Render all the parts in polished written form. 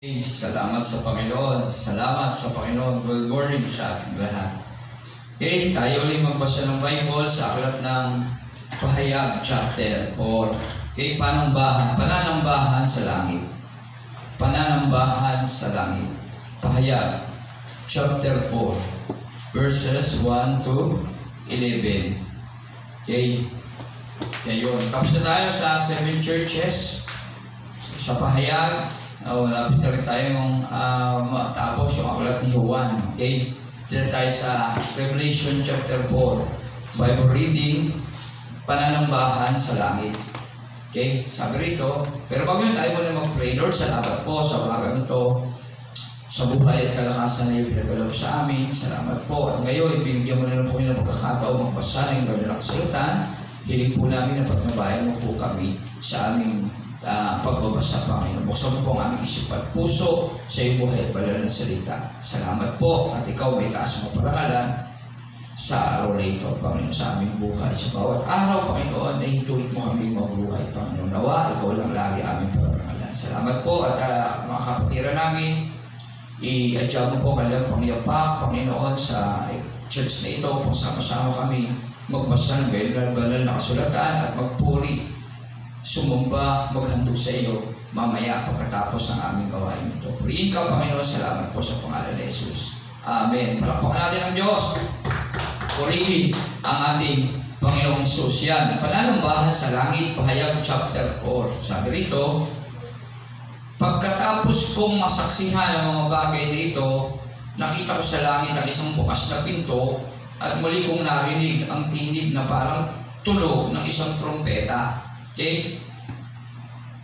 Salamat sa Panginoon. Salamat sa Panginoon. Good morning sa ating lahat. Okay, tayo ulit magbasa ng Bible sa aklat ng Pahayag, chapter 4. Okay, pananambahan sa langit. Pananambahan sa langit. Pahayag, chapter 4, verses 1 to 11. Okay, yun. Tapos na tayo sa 7 churches sa Pahayag. Lapit na rin tayong matapos yung aklat ni Juan. Okay? Dito tayo sa Revelation chapter 4. Bible reading, pananambahan sa langit. Okay? Sabi rito, pero bago yun tayo muna mag-pray. Lord, salamat po sa umagang ito, sa buhay at kalakasan na yung pinagalaw sa amin. Salamat po. At ngayon, ibinigyan mo na lang po ng pagkakataon magbasa ng gano'n kasulatan. Hiling po namin na pagnabayan mo po kami sa aming pagbabasa, Panginoon. Buksan mo po ang aming isip at puso sa iyong buhay at banal na salita. Salamat po at ikaw may taas mo parangalan sa araw na ito, Panginoon, sa aming buhay. Sa bawat araw, Panginoon, ay tulad mo kami mabuhay, Panginoon. Nawa, ikaw lang lagi aming parangalan. Salamat po at mga kapatiran namin, i-adya mo po kanilang pangyapak, Panginoon, sa church na ito, kung sama-sama kami magbasa ng banal na kasulatan at magpuri, sumumba, maghandog sa iyo mamaya pagkatapos ng aming gawain ito. Purihin ka, Panginoon. Salamat po sa pangalan ni Jesus. Amen. Palakpakan natin ang Diyos. Purihin ang ating Panginoong Jesus. Yan. Pananambahan sa langit, Pahayag chapter 4. Sabi rito, pagkatapos kong masaksihan ang mga bagay dito, nakita ko sa langit ang isang bukas na pinto at muli kong narinig ang tinig na parang tunog ng isang trompeta. Okay?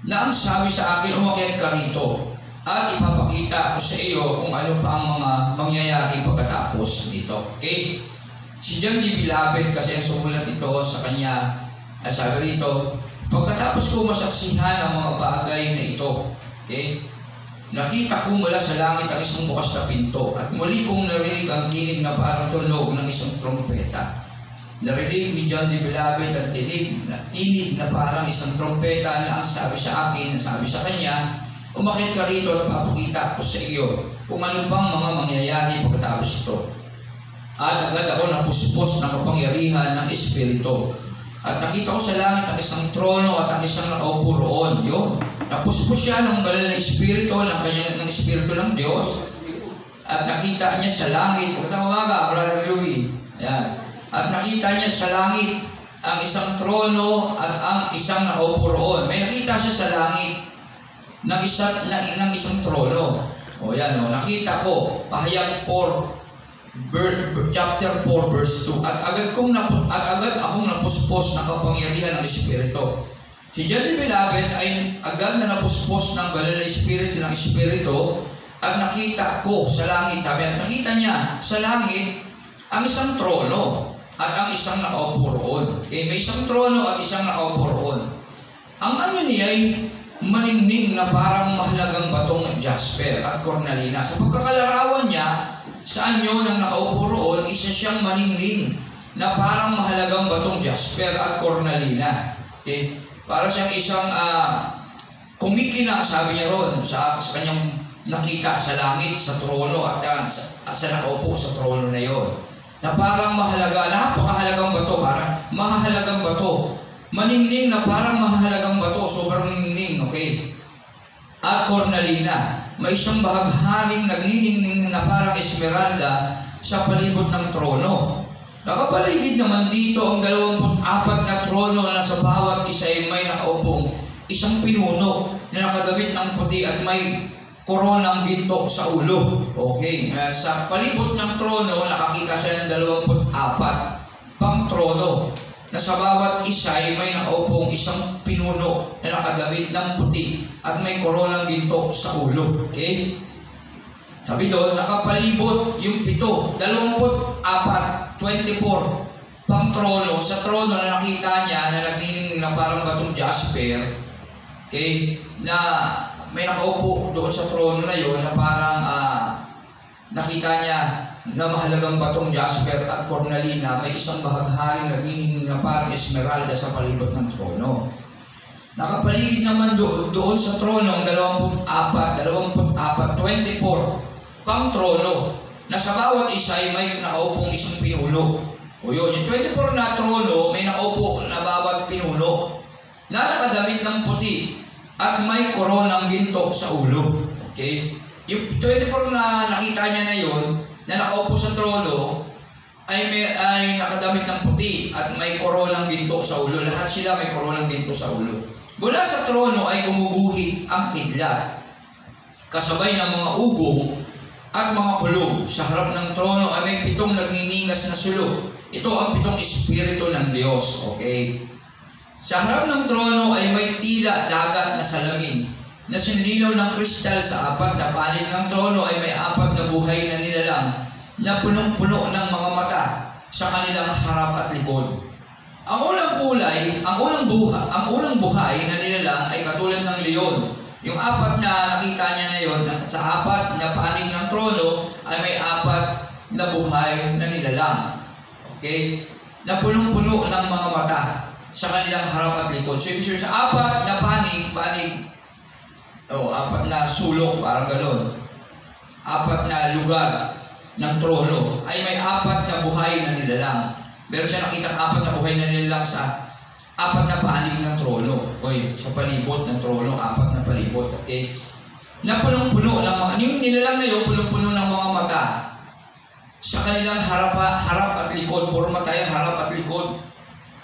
Na ang sabi sa akin, umakyat ka rito at ipapakita ko sa iyo kung ano pa ang mga mangyayari pagkatapos nito. Okay? Si John D. Beloved kasi ang sumulat ito sa kanya, sabi rito, pagkatapos ko masaksihan ang mga bagay na ito, okay? Nakita ko mula sa langit ang isang bukas na pinto at muli kong narinig ang tinig na parang tunog ng isang trompeta. Narinig ni John D. Beloved ang tinig na parang isang trompeta na ang sabi sa akin, sabi sa kanya, umakyat ka rito at papakita ko sa iyo kung ano bang mga mangyayari pagkatapos ito. At agad ako napuspos ng kapangyarihan ng Espiritu. At nakita ko sa langit ang isang trono at ang isang nakaupo roon. Yun. Napuspos siya ng banal na Espiritu, ng Espiritu ng Diyos. At nakita niya sa langit, pagkatapos umaga, Brother Louie, ayan. At nakita niya sa langit ang isang trono at ang isang nakaupo roon. May nakita siya sa langit ng isang trono. O yan, nakita ko, Pahayag 4, chapter 4, verse 2. At agad akong napuspos ng kapangyarihan ng Espiritu. Si John D. Beloved ay agad na napuspos ng banal na Espiritu ng Espiritu at nakita ko sa langit. Sabi at nakita niya sa langit ang isang trono at ang isang nakaupo roon. May isang trono at isang nakaupo roon. Ang ano niya ay maningning na parang mahalagang batong jasper at cornalina. Sa pagkakalarawan niya, sa anyo ng nakaupo roon, isa siyang maningning na parang mahalagang batong jasper at cornalina. Okay? Para siyang isang kumikinang, sabi niya roon, sa kanyang nakita sa langit, sa trono at sa nakaupo sa trono na yon. Na parang mahalaga, napakahalagang bato, parang mahalagang bato. Maningning na parang mahalagang bato, sobrang ningning, okay? At cornalina, may isang bahagharing nagniningning na parang esmeralda sa palibot ng trono. Nakapaligid naman dito ang 24 na trono na sa bawat isa ay may nakaupong isang pinuno na nakadamit ng puti at may koronang ginto sa ulo. Okay. Sa palibot ng trono, nakakita siya ng 24 pang trono na sa bawat isa ay may nakaupong isang pinuno na nakadamit ng puti at may koronang ginto sa ulo. Okay. Sabi doon, nakapalibot yung 24 pang trono. Sa trono na nakita niya na nagniningning na parang batong jasper. Okay. Na may nakaupo doon sa trono na yon na parang nakita niya na mahalagang batong jasper at cornalina, may isang bahagharing nagniningning na parang esmeralda sa palibot ng trono. Nakapaligid naman doon sa trono ang 24 pang trono, na sa bawat isa ay may nakaupong isang pinuno. O yun, yung 24 na trono, may nakaupo na bawat pinuno, na nakadamit ng puti, at may koronang ginto sa ulo. Okay? Yung 24 na nakita niya na yun, na nakaupo sa trono, ay nakadamit ng puti, at may koronang ginto sa ulo. Lahat sila may koronang ginto sa ulo. Mula sa trono ay gumuguhit ang kidlat, kasabay ng mga ugong at mga kulog. Sa harap ng trono ay may 7 nagniningas na sulok. Ito ang 7 espiritu ng Diyos. Okay? Sa harap ng trono ay may tila dagat na salamin, na sinlilaw ng kristal. Sa 4 na panig ng trono ay may 4 na buhay na nilalang, na punong-puno ng mga mata sa kanilang harap at likod. Ang unang buhay na nilalang ay katulad ng leon. Yung 4 na nakita niya na yon, sa 4 na panig ng trono ay may 4 na buhay na nilalang. Okay? Na punong-puno ng mga mata sa kanilang harap at likod. So, ibig sabihin sa 4 na panig, 4 na sulok, parang gano'n. 4 na lugar ng trono ay may 4 na buhay na nilalang. Meron siya nakita 4 na buhay na nilalang sa 4 na panig ng trono. Oy, sa palibot ng trono, 4 na palibot. Okay? Na punong-puno ng mga, yung nilalang na yun, punong-puno ng mga mata sa kanilang harap at likod. Puro mata yung harap at likod.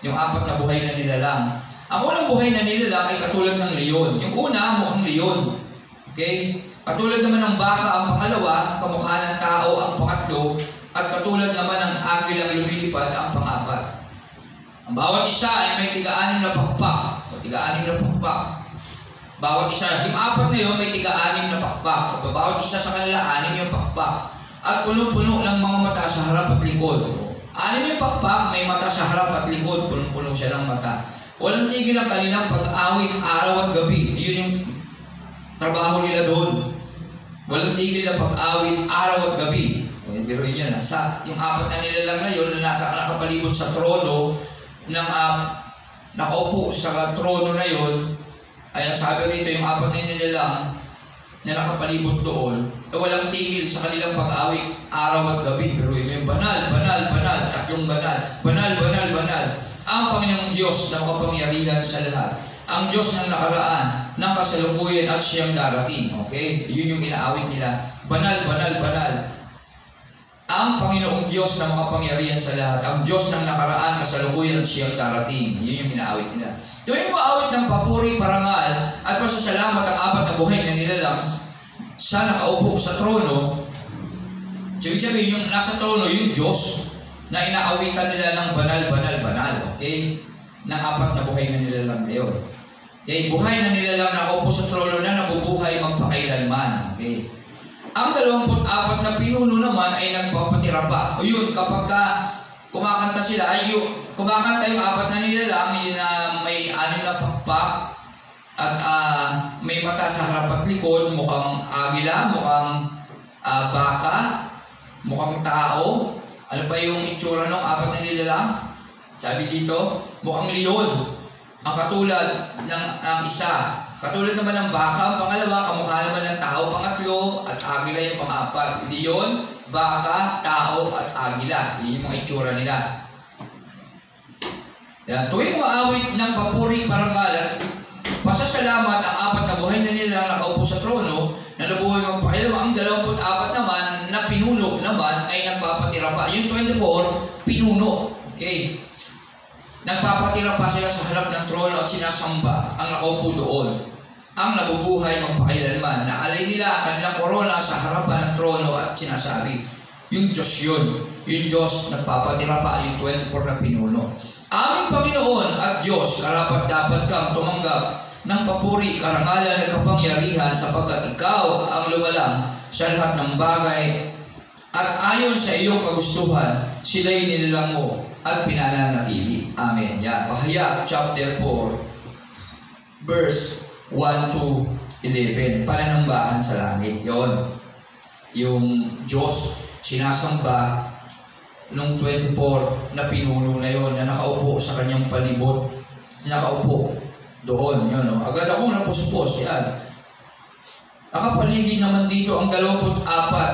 Yung 4 na buhay na nilalang. Ang unang buhay na nilalang ay katulad ng leon. Yung una, mukhang leon. Okay? Katulad naman ng baka ang pangalawa, kamukha ng tao ang pangatlo, at katulad naman ng agilang lumilipad ang pang-4. Ang bawat isa ay may 6 na pakpak. O 6 na pakpak. Bawat isa, yung 4 na yun may 6 na pakpak. O bawat isa sa kanila, 6 yung pakpak. At puno-puno ng mga mata sa harap at likod. 6 yung pakpak, may mata sa harap at likod. Puno-puno siya ng mata. Walang tigil ang kanilang pag-awit araw at gabi. Yun yung trabaho nila doon. Walang tigil na pag-awit araw at gabi. Pero yun yan, yung 4 na nilalang na yun, nakapalibot sa trono, nakaupo sa trono na yun, ay sabi rito, yung 4 na nilalang na nakapalibot doon, walang tigil sa kanilang pag-awit araw at gabi. Pero yung banal, banal, banal, 3 banal, banal, banal, banal, ang Panginoong Diyos na makapangyarihan sa lahat, ang Diyos ng nakaraan, ng kasalukuyan at siyang darating. Okay? Yun yung inaawit nila. Banal, banal, banal. Ang Panginoong Diyos na makapangyarihan sa lahat, ang Diyos ng nakaraan, kasalukuyan at siyang darating. Yun yung inaawit nila. Yung maawit ng papuri, parangal, at pasasalamat ang 4 na buhay na nilalang sa nakaupo sa trono. So, ibig sabihin, yung nasa trono, yung Diyos na inaawitan nila ng banal, banal, banal. Okay? Ng 4 na buhay na nilalang na yun. Okay? Buhay na nilalang na nakaupo sa trono na nabubuhay magpakailanman. Okay? Ang 24 na pinuno naman ay nagpapatira pa. O yun, kapag kumakanta sila, kumakanta yung 4 na nilalang, yun na may 6 na pakpak, at may mata sa harap at likod, mukhang agila, mukhang baka, mukhang tao. Ano pa yung itsura ng 4 na nilalang? Sabi dito, mukhang leon. Ang katulad ng isa. Katulad naman ng baka, ang pangalawa, kamukha naman ng tao, pangatlo, at agila yung pang-4. Leon, baka, tao, at agila. Yun yung mga itsura nila. Yan. Tuwing maawit ng papuri, parangal, at pasasalamat ang 4 na buhay na nila nakaupo sa trono, na nabuhay magpakailanman. Ang 24 naman, na pinuno naman, ay nagpapatira pa. Yung 24, pinuno. Okay. Nagpapatira pa sila sa harap ng trono at sinasamba ang nakaupo doon, ang nabubuhay magpakailanman, na alay nila kanilang korona sa harapan ng trono at sinasabi, yung Diyos yun, yung Diyos nagpapatira pa, yung 24 na pinuno. Aming Panginoon at Diyos, karapat dapat kang tumanggap ng papuri, karangalan at kapangyarihan, sapagkat ikaw ang lumalang sa lahat ng bagay, at ayon sa iyong kagustuhan, sila'y nilalang mo at pinananatili. Amen. Yan. Pahayag chapter 4, verse 1 to 11. Pananambahan sa langit. Yon. Yung Diyos, sinasamba nung 24 na pinuno na yon, na nakaupo sa kanyang palibot. Nakaupo. doon. Yun, no? Agad akong napuspos. Yan. Nakapaligid naman dito ang 24,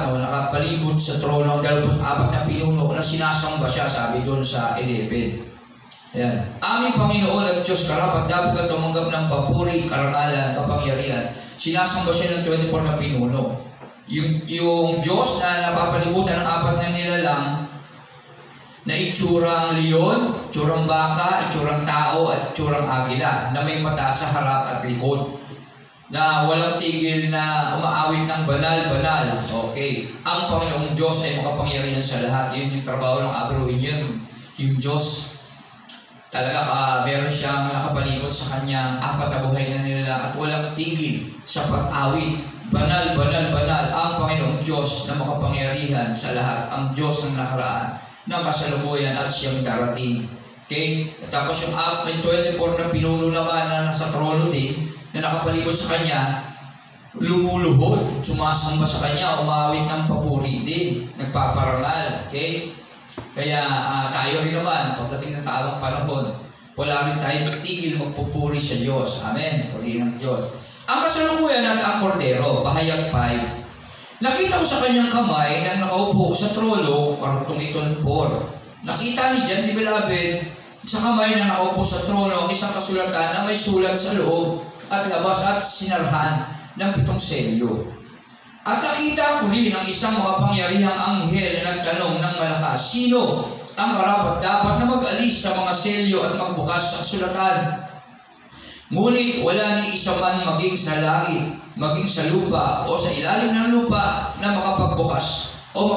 no? Nakapalibot sa trono ang 24 na pinuno na sinasamba siya, sabi doon sa 11. Yan. Aming Panginoon at Diyos, karapat dapat ka tumanggap ng papuri, karangalan, kapangyarihan. Sinasamba siya ng 24 na pinuno. Yung Diyos na napapalibutan ng 4 na nilalang na itsurang leon, itsurang baka, itsurang tao, at itsurang agila, na may mata sa harap at likod, na walang tigil na umaawit ng banal-banal. Okay. Ang Panginoong Diyos ay makapangyarihan sa lahat. Yun yung trabaho ng Abruin yun. Yung Diyos, talaga meron siyang nakapalibot sa kanyang 4 na buhay na nila at walang tigil sa pag-awit. Banal, banal, banal. Ang Panginoong Diyos na makapangyarihan sa lahat. Ang Diyos ng nakaraan, ng kasalukuyan at siyang darating. Okay? At tapos yung 24 na pinuno naman na nasa trono din, na nakapalibot sa kanya, lumuluhod, sumasamba sa kanya, umawit ng papuri din, nagpaparangal. Okay? Kaya tayo rin naman, pagdating ng tamang panahon, wala rin tayong tigil magpupuri sa Diyos. Amen. Puri ng Diyos. Ang kasalukuyan at ang kordero, Pahayag 5. Nakita ko sa kanyang kamay na nakaupo sa trono, karugtong 24. Nakita ni John the Beloved sa kamay na nakaupo sa trono ang isang kasulatan na may sulat sa loob at labas at sinarhan ng 7 selyo. At nakita ko rin ang isang makapangyarihang anghel na nagtanong ng malakas, sino ang karapat-dapat na mag-alis sa mga selyo at magbukas sa kasulatan? Ngunit wala ni isa man maging sa langit, maging sa lupa o sa ilalim ng lupa na makapagbukas o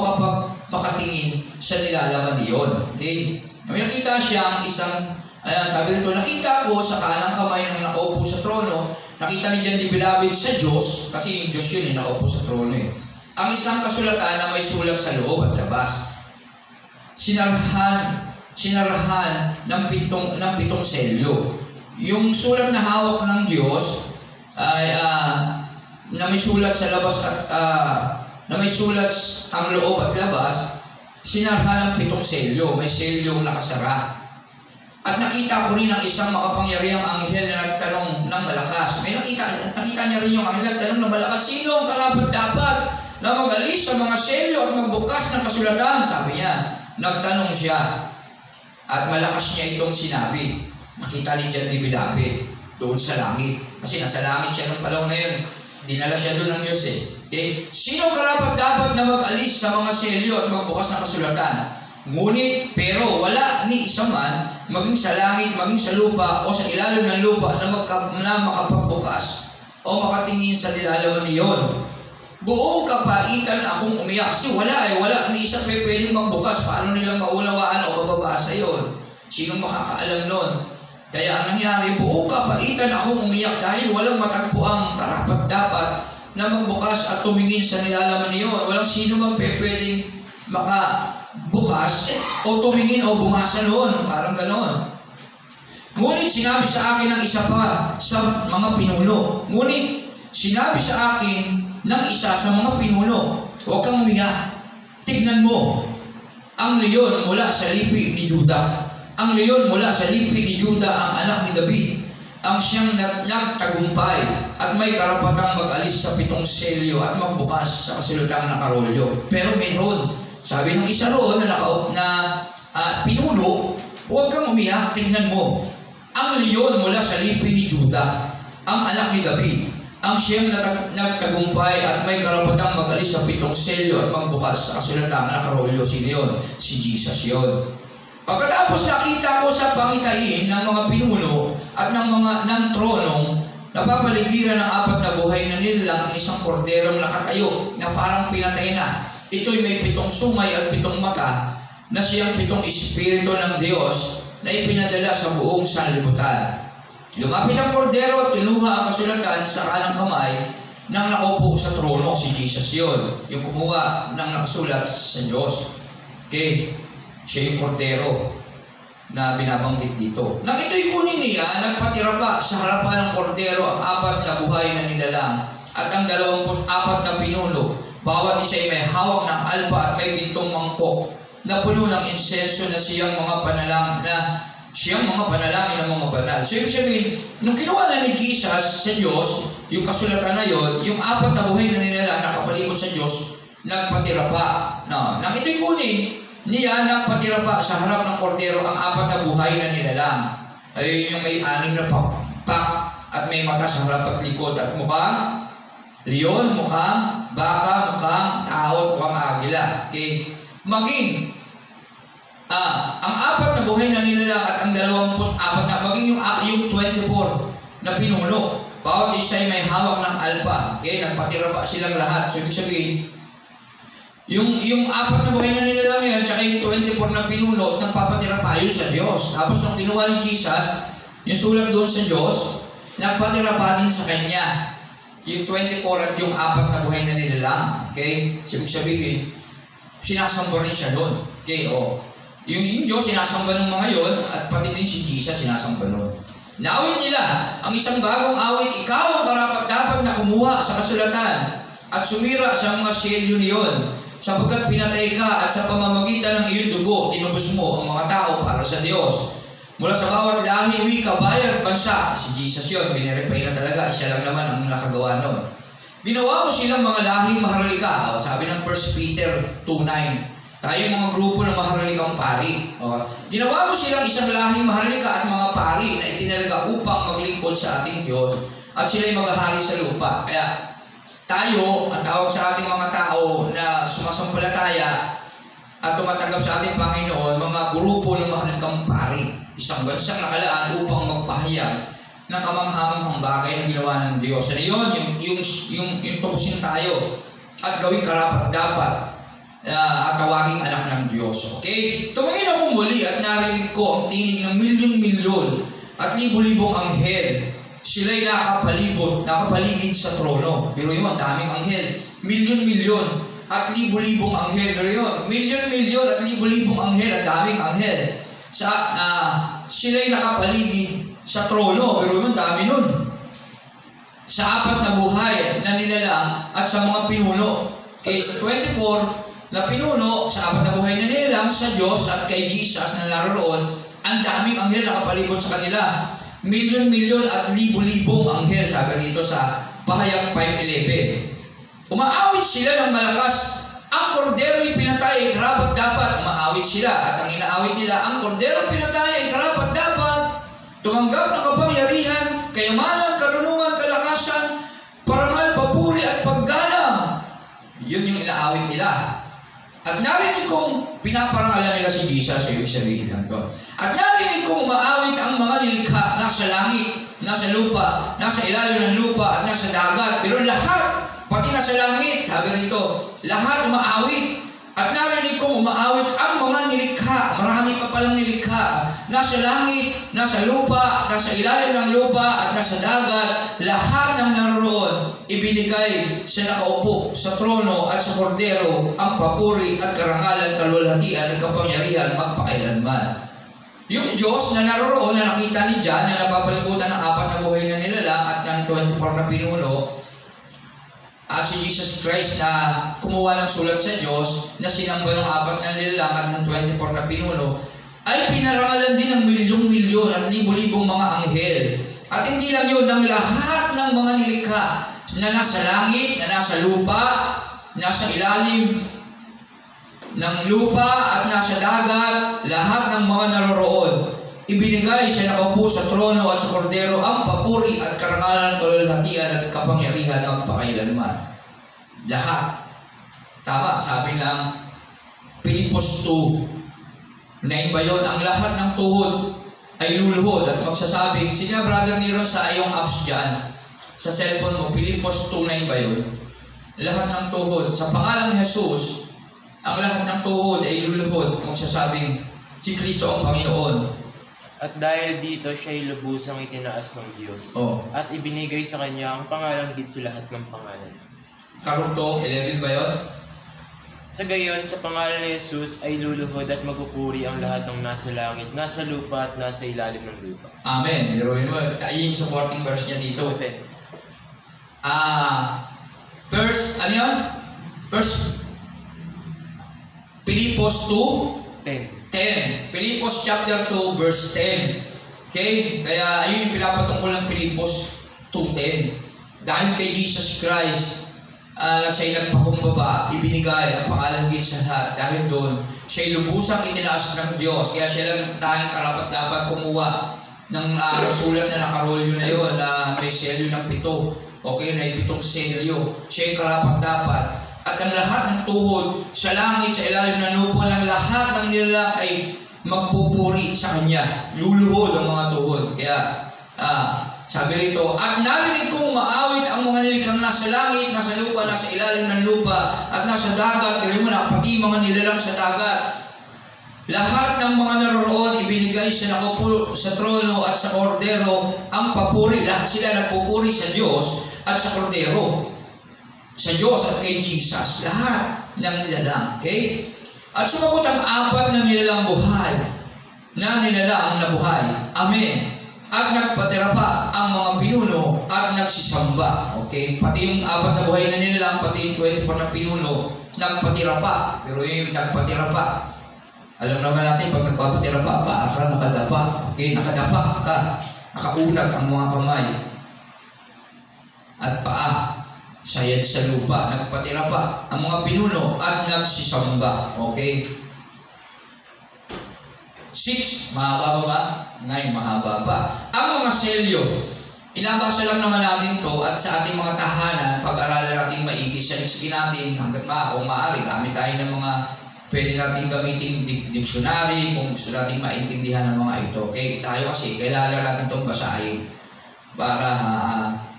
makatingin sa nilalaman niyon. Okay? May nakita siyang isang, sabi rito, nakita ko sa kanang kamay ng nakaupo sa trono, nakita ni John the Beloved sa Diyos, kasi yung Diyos yun nakaupo sa trono ang isang kasulatan na may sulat sa loob at labas. Sinarahan ng 7 selyo. Yung sulat na hawak ng Diyos ay na may sulat sa labas at na may sulat ang loob at labas, sinarhan ng 7 selyo. May selyong nakasara. At nakita ko rin ang isang makapangyarihang anghel na nagtanong ng malakas. May nakita niya rin yung anghel na nagtanong ng malakas, sino ang karapat-dapat na mag-alis sa mga selyo at magbukas ng kasulatan? Sabi niya. Nagtanong siya. At malakas niya itong sinabi. Nakita ni John the Beloved doon sa langit. Kasi nasa langit siya ng panahon na yun. Dinala siya doon ng Diyos Okay? Sino karapat-dapat na mag-alis sa mga selyo at magbukas ng kasulatan? Ngunit, pero wala ni isa man, maging sa langit, maging sa lupa, o sa ilalim ng lupa na makapagbukas o makatingin sa nilalaman niyon. Buong kapaitan akong umiyak. Kasi wala ni isa pwedeng magbukas. Paano nilang maunawaan o mababasa yon? Sino makakaalam nun? Kaya ang nangyari, buong kapaitan akong umiyak dahil walang matagpo ang karapat-dapat na magbukas at tumingin sa nilalaman niyon. Walang sino man pwedeng makabukas o tumingin o bumasa noon. Parang ganoon. Ngunit sinabi sa akin ng isa pa sa mga pinuno. Ngunit sinabi sa akin ng isa sa mga pinuno, huwag kang umiyak. Tignan mo, ang leon mula sa lipi ni Juda. Ang leon mula sa lipi ni Juda, ang anak ni David, ang siyang nagtagumpay at may karapatang mag-alis sa 7 selyo at magbukas sa kasulatang nakarolyo. Pero meron, sabi ng isa roon na pinuno, huwag kang umiyak, tingnan mo. Ang leon mula sa lipi ni Juda, ang anak ni David, ang siyang nagtagumpay at may karapatang mag-alis sa 7 selyo at magbukas sa kasulatang nakarolyo. Sino yun? Si Jesus yun. Pagkatapos nakita ko sa pangitain ng mga pinuno at ng tronong napapaligiran ng 4 na buhay na nilalang ang isang korderong nakatayo na parang pinatay na. Ito'y may 7 sungay at 7 mata na siyang 7 espiritu ng Diyos na ipinadala sa buong sanlibutan. Lumapit ang kordero at kinuha ang kasulatan sa kanang kamay ng nakaupo sa trono, si Jesus yun. Yung kumuha ng nakasulat sa Diyos. Okay? Siya yung kordero na binabanggit dito. Nang ito'y kunin niya, nagpatira pa sa harapan ng kordero ang 4 na buhay na nilalang at ang 24 na pinuno. Bawat isa'y may hawak ng alpa at may gintong mangkok na puno ng insenso na siyang mga panalang na siyang mga panalangin ng mga banal. So, ibig sabihin, nung kinuha na ni Jesus sa Diyos, yung kasulatan na yon, yung apat na buhay na nila nakapalibot sa Diyos, nagpatira pa. No, nang ito'y kunin, niya nagpatira pa sa harap ng kordero ang apat na buhay na nilalang. Ayun yung may 6 na pakpak at may mata sa harap at likod at mukhang leon, mukhang baka, mukhang tao, mukhang agila. Okay? Maging ang apat na buhay na nilalang at ang 24 na, maging yung 24 na pinuno. Bawat isa ay may hawak ng alpa. Okay? Nagpatira pa silang lahat. So, ibig sabihin, yung apat na buhay na nilalang yan, tsaka yung 24 na pinuno, nagpapatira pa yun sa Diyos. Tapos, nung kinuha ni Jesus, yung sulat doon sa Diyos, nagpatira pa din sa Kanya. Yung 24 at yung apat na buhay na nilalang. Okay? So, ibig sabihin, sinasamba rin siya doon. Okay? O. Yung Diyos, sinasamba ng mga yon, at pati din si Jesus, sinasamba nun. Naawit nila ang isang bagong awit, ikaw ang karapat-dapat na kumuha sa kasulatan at sumira sa mga selyo niyon, sapagkat pinatay ka at sa pamamagitan ng iyong dugo, tinubos mo ang mga tao para sa Diyos. Mula sa bawat lahi, wika, bayan, bansa, si Jesus yun, binirepay na talaga, siya lang naman ang nakagawa nun. Ginawa mo silang mga lahing maharlika, sabi ng 1 Peter 2:9. Tayo mga grupo ng maharlikang pari. Ginawa mo silang isang lahing maharlika at mga pari na itinalaga upang maglingkod sa ating Diyos at sila'y maghahari sa lupa. Kaya tayo, ang tawag sa ating mga tao na sumasampalataya at tumatanggap sa ating Panginoon, mga grupo ng maharlikang pari. Isang bansang nakalaan upang magpahayag ng kamanghamanghang bagay na ginawa ng Diyos. Ano yun? Yung tubusin tayo at gawing karapat-dapat at tawaging anak ng Diyos. Okay? Tumingin ako muli at narinig ko ang tinig ng milyon-milyon at libo-libong anghel. Sila'y nakapaligid sa trono. Pero yun, daming anghel. Milyon-milyon at libo-libong anghel. Pero yun, milyon-milyon at libo-libong anghel at daming anghel. Sila'y nakapaligid sa trono. Pero yun, dami nun. Sa apat na buhay na nilalang at sa mga pinuno. Okay, sa 24 na pinuno, sa apat na buhay na nilalang sa Diyos at kay Jesus na naroon, ang daming anghel nakapalibot sa kanila. Milyon-milyon at libo-libong anghel, sabi rito sa Pahayag 5:11. Umaawit sila ng malakas. Ang kordero'y pinatay ay karapat-dapat. Umaawit sila at ang inaawit nila, ang kordero pinatay ay karapat-dapat. Tumanggap ng kapangyarihan, kayamanan, karunungan, kalakasan, parangal, papuri at paggalang. Yun yung inaawit nila. At narinig kong pinaparangalan nila si Jesus, ibig sabihin lang to. At narinig kong umaawit ang mga nilikha nasa langit, nasa lupa, nasa ilalim ng lupa at nasa dagat. Pero lahat, pati nasa langit, sabi rito, lahat umaawit. At narinig kong umaawit ang mga nilikha. Marami pa palang nilikha. Nasa langit, nasa lupa, nasa ilalim ng lupa at nasa dagat. Lahat ng naroon, ibinigay sa nakaupo sa trono at sa kordero ang papuri at karangalan, kalwalhatian at kapangyarihan magpakailanman. Yung Diyos na naroon na nakita ni John na napapalibutan ng apat na buhay na nilalang at ng 24 na pinuno, at si Jesus Christ na kumuha ng sulat sa Diyos na sinamba ng apat na nilalang at ng 24 na pinuno, ay pinarangalan din ng milyong-milyon at libo-libong mga anghel. At hindi lang yun, ng lahat ng mga nilikha na nasa langit, na nasa lupa, nasa ilalim ng lupa at nasa dagat, lahat ng mga naroroon, ibinigay sa nakaupo sa trono at sa kordero ang papuri at karangalan, kalwalhatian at kapangyarihan ng pakailanman. Lahat. Tama, sabi ng Pilipos 2, ba yun? Ang lahat ng tuhod ay luluhod at magsasabi, sige brother Nero sa iyong apps dyan, sa cellphone mo, Pilipos 2:9 ba yun? Lahat ng tuhod, sa pangalang Jesus, ang lahat ng tuhod ay luluhod, magsasabing, si Kristo ang Panginoon. At dahil dito, siya'y lubusang itinaas ng Diyos. At ibinigay sa Kanya ang pangalang higit sa lahat ng pangalan. Karugtong 11 ba yun? Sa gayon, sa pangalan ni Jesus ay luluhod at magpupuri ang lahat ng nasa langit, nasa lupa at nasa ilalim ng lupa. Amen. Biruin mo, yung supporting verse niya dito. Verse, ano yun? Verse Pilipos 2:10. 10. Pilipos chapter 2, verse 10. Okay? Kaya ayun yung pinapatungkol ng Pilipos 2:10. Dahil kay Jesus Christ, na siya'y nagpakumbaba, ibinigay ang pangalan higit sa lahat. Dahil doon, siya'y lubusang itinaas ng Diyos. Kaya siya lang tanging karapat dapat kumuha ng sulat na nakarolyo na yun, na may selyo ng 7. Okay, may 7 selyo. Siya'y karapat dapat. At ang lahat ng tuhod sa langit, sa ilalim ng lupa, ng lahat ng nila ay magpupuri sa Kanya. Luluhod ang mga tuhod. Kaya, sabi rito, at narinig kong maawit ang mga nilikhang nasa langit, nasa lupa, nasa ilalim ng lupa, at nasa dagat, dili mo na, pati mga nilalang sa dagat. Lahat ng mga naroroon, ibinigay sa nakupo sa trono at sa kordero ang papuri. Lahat sila nagpupuri sa Diyos at sa kordero. Sa Diyos at kay Jesus. Lahat ng nilalang. Okay? At sumagot ang 4 na nilalang buhay. Na buhay. Amen. At nagpatira pa ang mga pinuno at nagsisamba. Okay? Pati yung 4 na buhay na nilalang, pati yung 24 na pinuno, nagpatira pa. Pero yung nagpatira pa, alam naman natin, pag nagpapatira pa, ka nakadapa. Okay? Nakadapa ka. Nakaunag ang mga kamay. At paa. Sayad sa lupa. Nagpatira pa ang mga pinuno at nagsisamba. Okay? 6, mahaba ba? 9, mahaba pa. Ang mga selyo, inabasa lang naman natin to at sa ating mga tahanan, pag-aralan natin maigi, saliksikin natin hanggat kung maaari, gamit tayo ng mga pwede natin gamitin dictionary kung gusto natin maintindihan ng mga ito. Okay? Tayo kasi, kailangan natin itong basahin para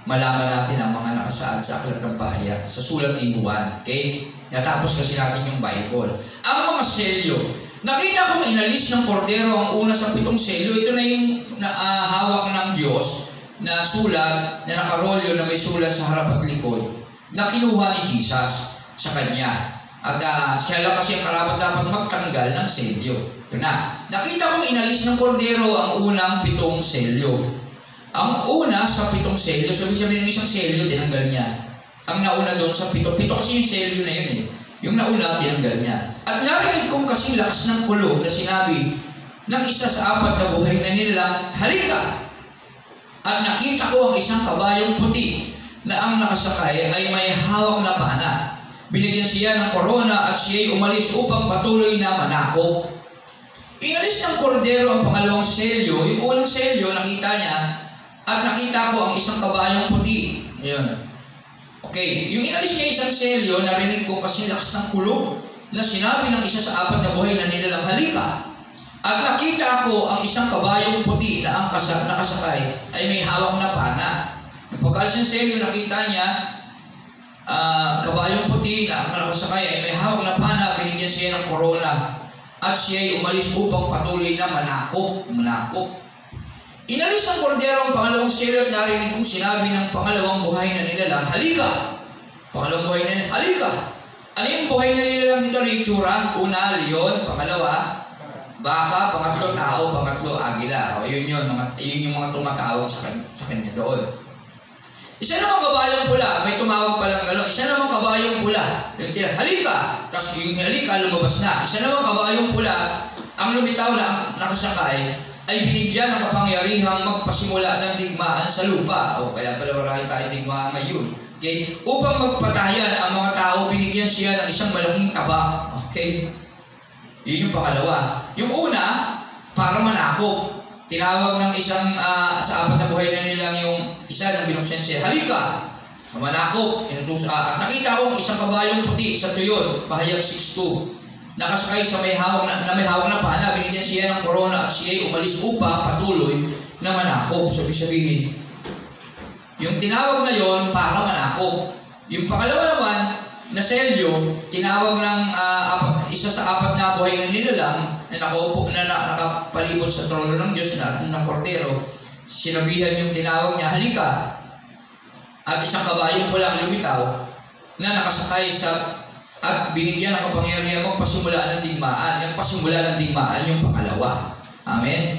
malaman natin ang mga nakasaad sa Aklat ng Pahayag, sa sulat ni Juan. Okay? Natapos kasi natin yung Bible. Ang mga selyo, nakita kong inalis ng kordero ang una sa 7 selyo. Ito na yung hawak ng Diyos na sulat, na nakarolyo na may sulat sa harap at likod, na kinuha ni Jesus sa Kanya. At siya lang kasi ang karapat dapat magtanggal ng selyo. Ito na. Nakita kong inalis ng kordero ang unang 7 selyo. Ang una sa 7 selyo, sabi ng isang selyo, tinanggal niya. Ang nauna doon sa 7 kasi yung selyo na yun eh. Yung nauna, tinanggal niya. At narinig kong kasing lakas ng kulog na sinabi ng isa sa 4 na buhay na nilalang, halika! At nakita ko ang isang kabayong puti na ang nakasakay ay may hawak na pana. Binigyan siya ng korona at siya'y umalis upang patuloy na manakop. Inalis ng kordero ang pangalawang selyo. Yung unang selyo, nakita niya, at nakita ko ang isang kabayong puti. Ayan. Okay, yung inalis niya isang selyo, narinig ko kasi lakas ng kulog na sinabi ng isa sa 4 na buhay na nilalang, halika. At nakita ko ang isang kabayong puti na ang nakasakay ay may hawak na pana. Yung pagkalis ng selyo, nakita niya kabayong puti na ang nakasakay ay may hawak na pana, binigyan siya ng korona. At siya ay umalis upang patuloy na manakop. Inalis ng kordero ang pangalawang selyo at narinig kong sinabi ng pangalawang buhay na nilalang, halika! Pangalawang buhay na nilalang, halika! Ano yung buhay na nilalang dito na itsura? Una, leon. Pangalawa, baka. Pangatlo, tao. Pangatlo, agila. O, yun yung mga tumatawag sa kanya doon. Isa namang kabayong pula. May tumawag palang gano'n. Isa namang kabayong pula. Yung tira, halika! Tapos yung halika, lumabas na. Isa namang kabayong pula. Ang lumitaw na ang nakasakay ay binigyan ng kapangyarihang magpasimula ng digmaan sa lupa. O kaya pala marami tayong digmaan ngayon. Okay? Upang magpatayan ang mga tao, binigyan siya ng isang malaking taba. Okay? Yun yung pangalawa. Yung una, para manakop. Tinawag ng isang sa 4 na buhay na nilang yung isa ng binuksan siya, halika! Manakop. At nakita ko isang kabayong puti sa tuyon, Pahayag 6:2. Nakasakay sa may hawak na pana, binigyan siya ng korona at siya ay umalis upang patuloy na manakop. Sabihin, yung tinawag na yon para manakop. Yung pangalawa naman, na selyo, tinawag ng isa sa 4 na buhay na nilalang na nakaupo na nakapalibot sa trono ng Diyos na ng kordero. Sinabihan yung tinawag niya, halika! At isang kabayong pulang lumitaw na nakasakay sa at binigyan ng kapangyarihan magpasimula ng digmaan. Yung pasimula ng digmaan yung pangalawa. Amen?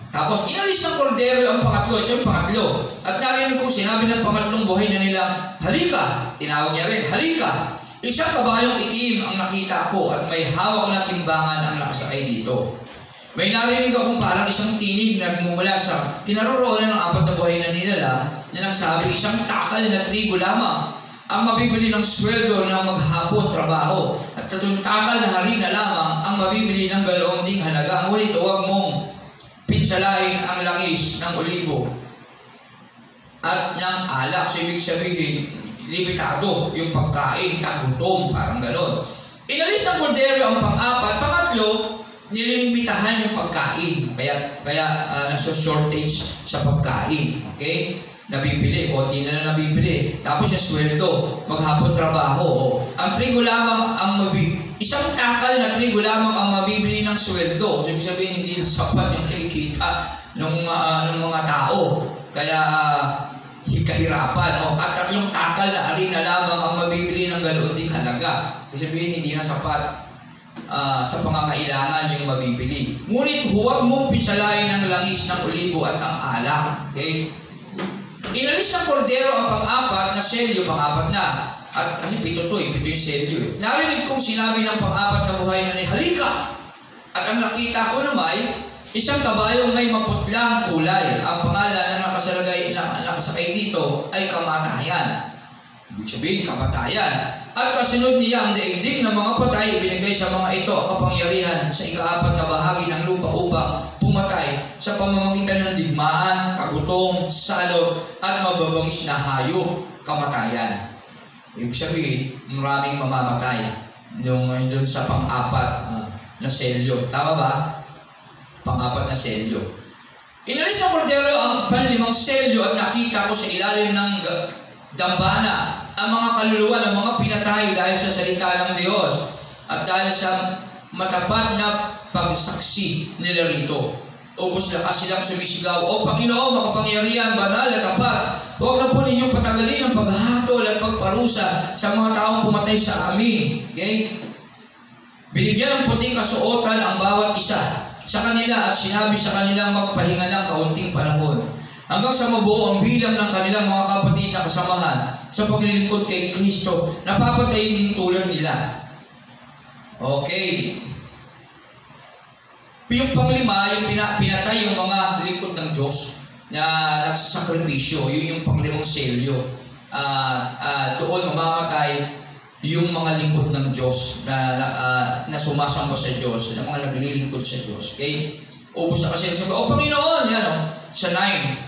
Tapos inalis ng kordero ang pangatlo. Ito yung pangatlo. At narinig ko sinabi ng pangatlong buhay na nila, halika! Tinawag niya rin, halika! Isang kabayong itim ang nakita ko at may hawak na timbangan ang nakasakay dito. May narinig akong parang isang tinig na mumula sa kinaroroonan ng 4 na buhay na nilalang na nagsabi, isang takal na trigo lamang ang mabibili ng sweldo ng maghapon trabaho at 3 takal na harina lamang ang mabibili ng galoong ding halaga. Ngunit huwag mong pinsalain ang langis ng olibo at ng alak. So, ibig sabihin, limitado yung pagkain, tagutom, parang gano'n. Inalis ng kordero ang pang-4. Pangatlo, nilimitahan yung pagkain. Kaya nasa-shortage sa pagkain. Okay? Nabibili. Konti na lang nabibili. Tapos yung sweldo. Maghapon trabaho. Ang trigo lamang ang isang takal na trigo lamang ang mabibili ng sweldo. So, ibig sabihin, hindi na sapat yung kinikita ng mga tao. Kaya, kahirapan. At 3 takal na harina lamang ang mabibili ng ganoon ding halaga. Ibig sabihin, hindi na sapat sa pangangailangan yung mabibili. Ngunit huwag mong pinsalain ang langis ng olibo at ang alak. Okay? Inalis ng kordero ang pang-4 na selyo, pang-4 na. At kasi 7 yung selyo. Narinig kong sinabi ng pang-4 na buhay na halika! At ang nakita ko naman, isang kabayong may maputlang kulay. Ang pangalan na nakasakay dito ay kamatayan. Ibig sabihin, kamatayan. At kasunod niya ang daigdig ng mga patay, ibinigay sa mga ito ang kapangyarihan sa ika-4 na bahagi ng lupa upang pumatay sa pamamagitan ng digmaan, kagutom, salot, at mababangis na hayop, kamatayan. Ibig sabihin, maraming mamamatay doon sa pang-4 na selyo. Tama ba? Pang-4 na selyo. Inalis ng kordero ang 5 selyo at nakita ko sa ilalim ng dambana ang mga kaluluwa ng mga pinatay dahil sa salita ng Diyos at dahil sa matapat na pagsaksi nila rito. Ubos lakas silang sumisigaw, O Panginoon, makapangyarihan, banal at tapat, huwag na po ninyong patagalin ang paghatol at pagparusa sa mga taong pumatay sa amin. Okay? Binigyan ng puting kasuotan ang bawat isa sa kanila at sinabi sa kanilang magpahinga ng kaunting panahon hanggang sa mabuo ang bilang ng kanilang mga kapatid na kasamahan sa paglilingkod kay Kristo, napapatayin din tulad nila. Okay. Yung pang-5, yung pinatay yung mga lingkod ng Diyos na nagsasakripisyo, yun yung pang-5 selyo. Doon mamamatay yung mga lingkod ng Diyos na sumasamba sa Diyos, na mga naglilingkod sa Diyos. Okay? Ubus na kasi sabi, O Panginoon, yan sa 9.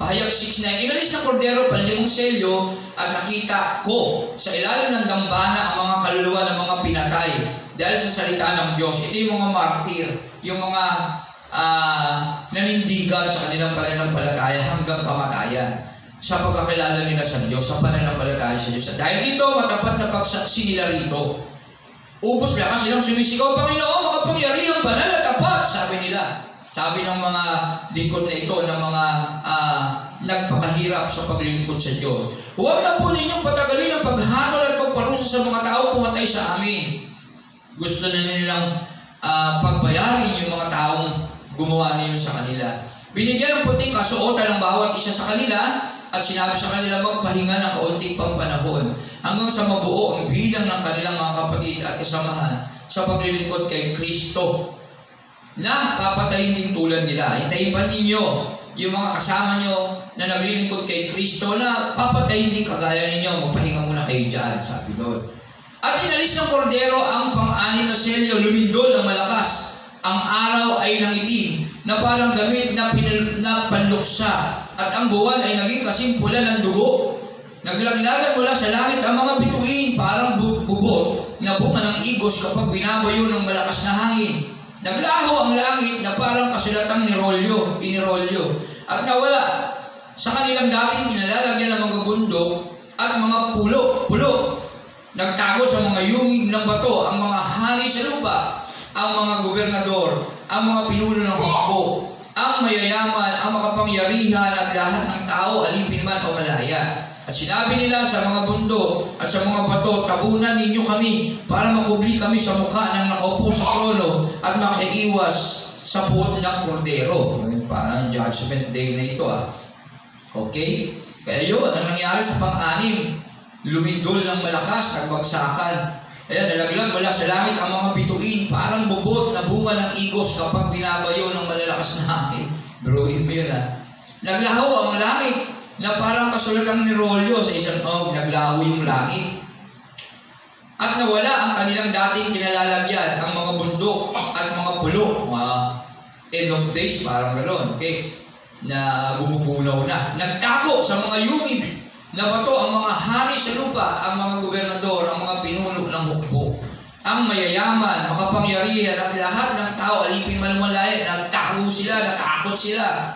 Pahayag 6:9, inalis ng kordero 5 selyo at nakita ko sa ilalim ng dambana ang mga kaluluwa ng mga pinatay dahil sa salita ng Diyos. Ito yung mga martir, yung mga nanindigan sa kanilang pananampalataya hanggang kamatayan sa pagkakilala nila sa Diyos, sa pananampalataya sa Diyos. Dahil dito, matapat na pagsaksi nila rito. Ubos na kasi silang sumisigaw, Panginoon, makapangyarihan, banal at tapat, sabi nila. Sabi ng mga lingkod na ito, ng mga nagpakahirap sa paglilingkod sa Diyos. Huwag na po ninyong patagalin ang paghatol at pagparusa sa mga tao pumatay sa amin. Gusto na nilang pagbayarin yung mga taong gumawa niyo sa kanila. Binigyan ng puting kasuotan ng bawat isa sa kanila at sinabi sa kanila magpahinga ng kaunting pampanahon hanggang sa mabuo ang bilang ng kanilang mga kapatid at kasamahan sa paglilingkod kay Kristo, na papatayin din tulad nila. Hintayin pa ninyo yung mga kasama nyo na naglilingkod kay Kristo na papatayin din kagaya ninyo. Magpahinga muna kayo dyan, sabi doon. At inalis ng kordero ang pang-6 na selyo, lumindol ng malakas. Ang araw ay nangitim na parang damit na panluksa at ang buwan ay naging kasimpula ng dugo. Naglaglagan mula sa langit ang mga bituin parang bubot na bunga ng igos kapag binabayo ng malakas na hangin. Naglaho ang langit na parang kasulatang inirolyo at nawala sa kanilang dating pinalalagyan ng mga bundok at mga pulo. Nagtago sa mga yungig ng bato ang mga hari sa lupa, ang mga gobernador, ang mga pinuno ng hukbo, ang mayayaman, ang makapangyarihan at lahat ng tao, alipin man o malaya. At sinabi nila sa mga bundok at sa mga bato, tabunan ninyo kami para makubli kami sa mukha ng nakaupo sa trono at makaiwas sa puot ng kordero. Parang judgment day na ito. Okay? Kaya yun, ang nangyari sa pang-6, lumindol ng malakas, nagbagsakan. Ayan, nalaglag mula sa langit ang mga bituin, parang bubot na bunga ng igos kapag binabayo ng malalakas na hangin. Biruin mo yun, ha? Naglaho ang langit na parang kasulatang ni Rolyo sa isang naglaho yung langit. At nawala ang kanilang dating kinalalagyan, ang mga bundok at mga pulo. End of days, parang gano'n, okay? Na bumubunaw na. Nagtago sa mga yungib na bato ang mga hari sa lupa, ang mga gobernador, ang mga pinuno ng hukbo, ang mayayaman, makapangyarihan at lahat ng tao, alipin malumalaya, nagtago sila, natakot sila.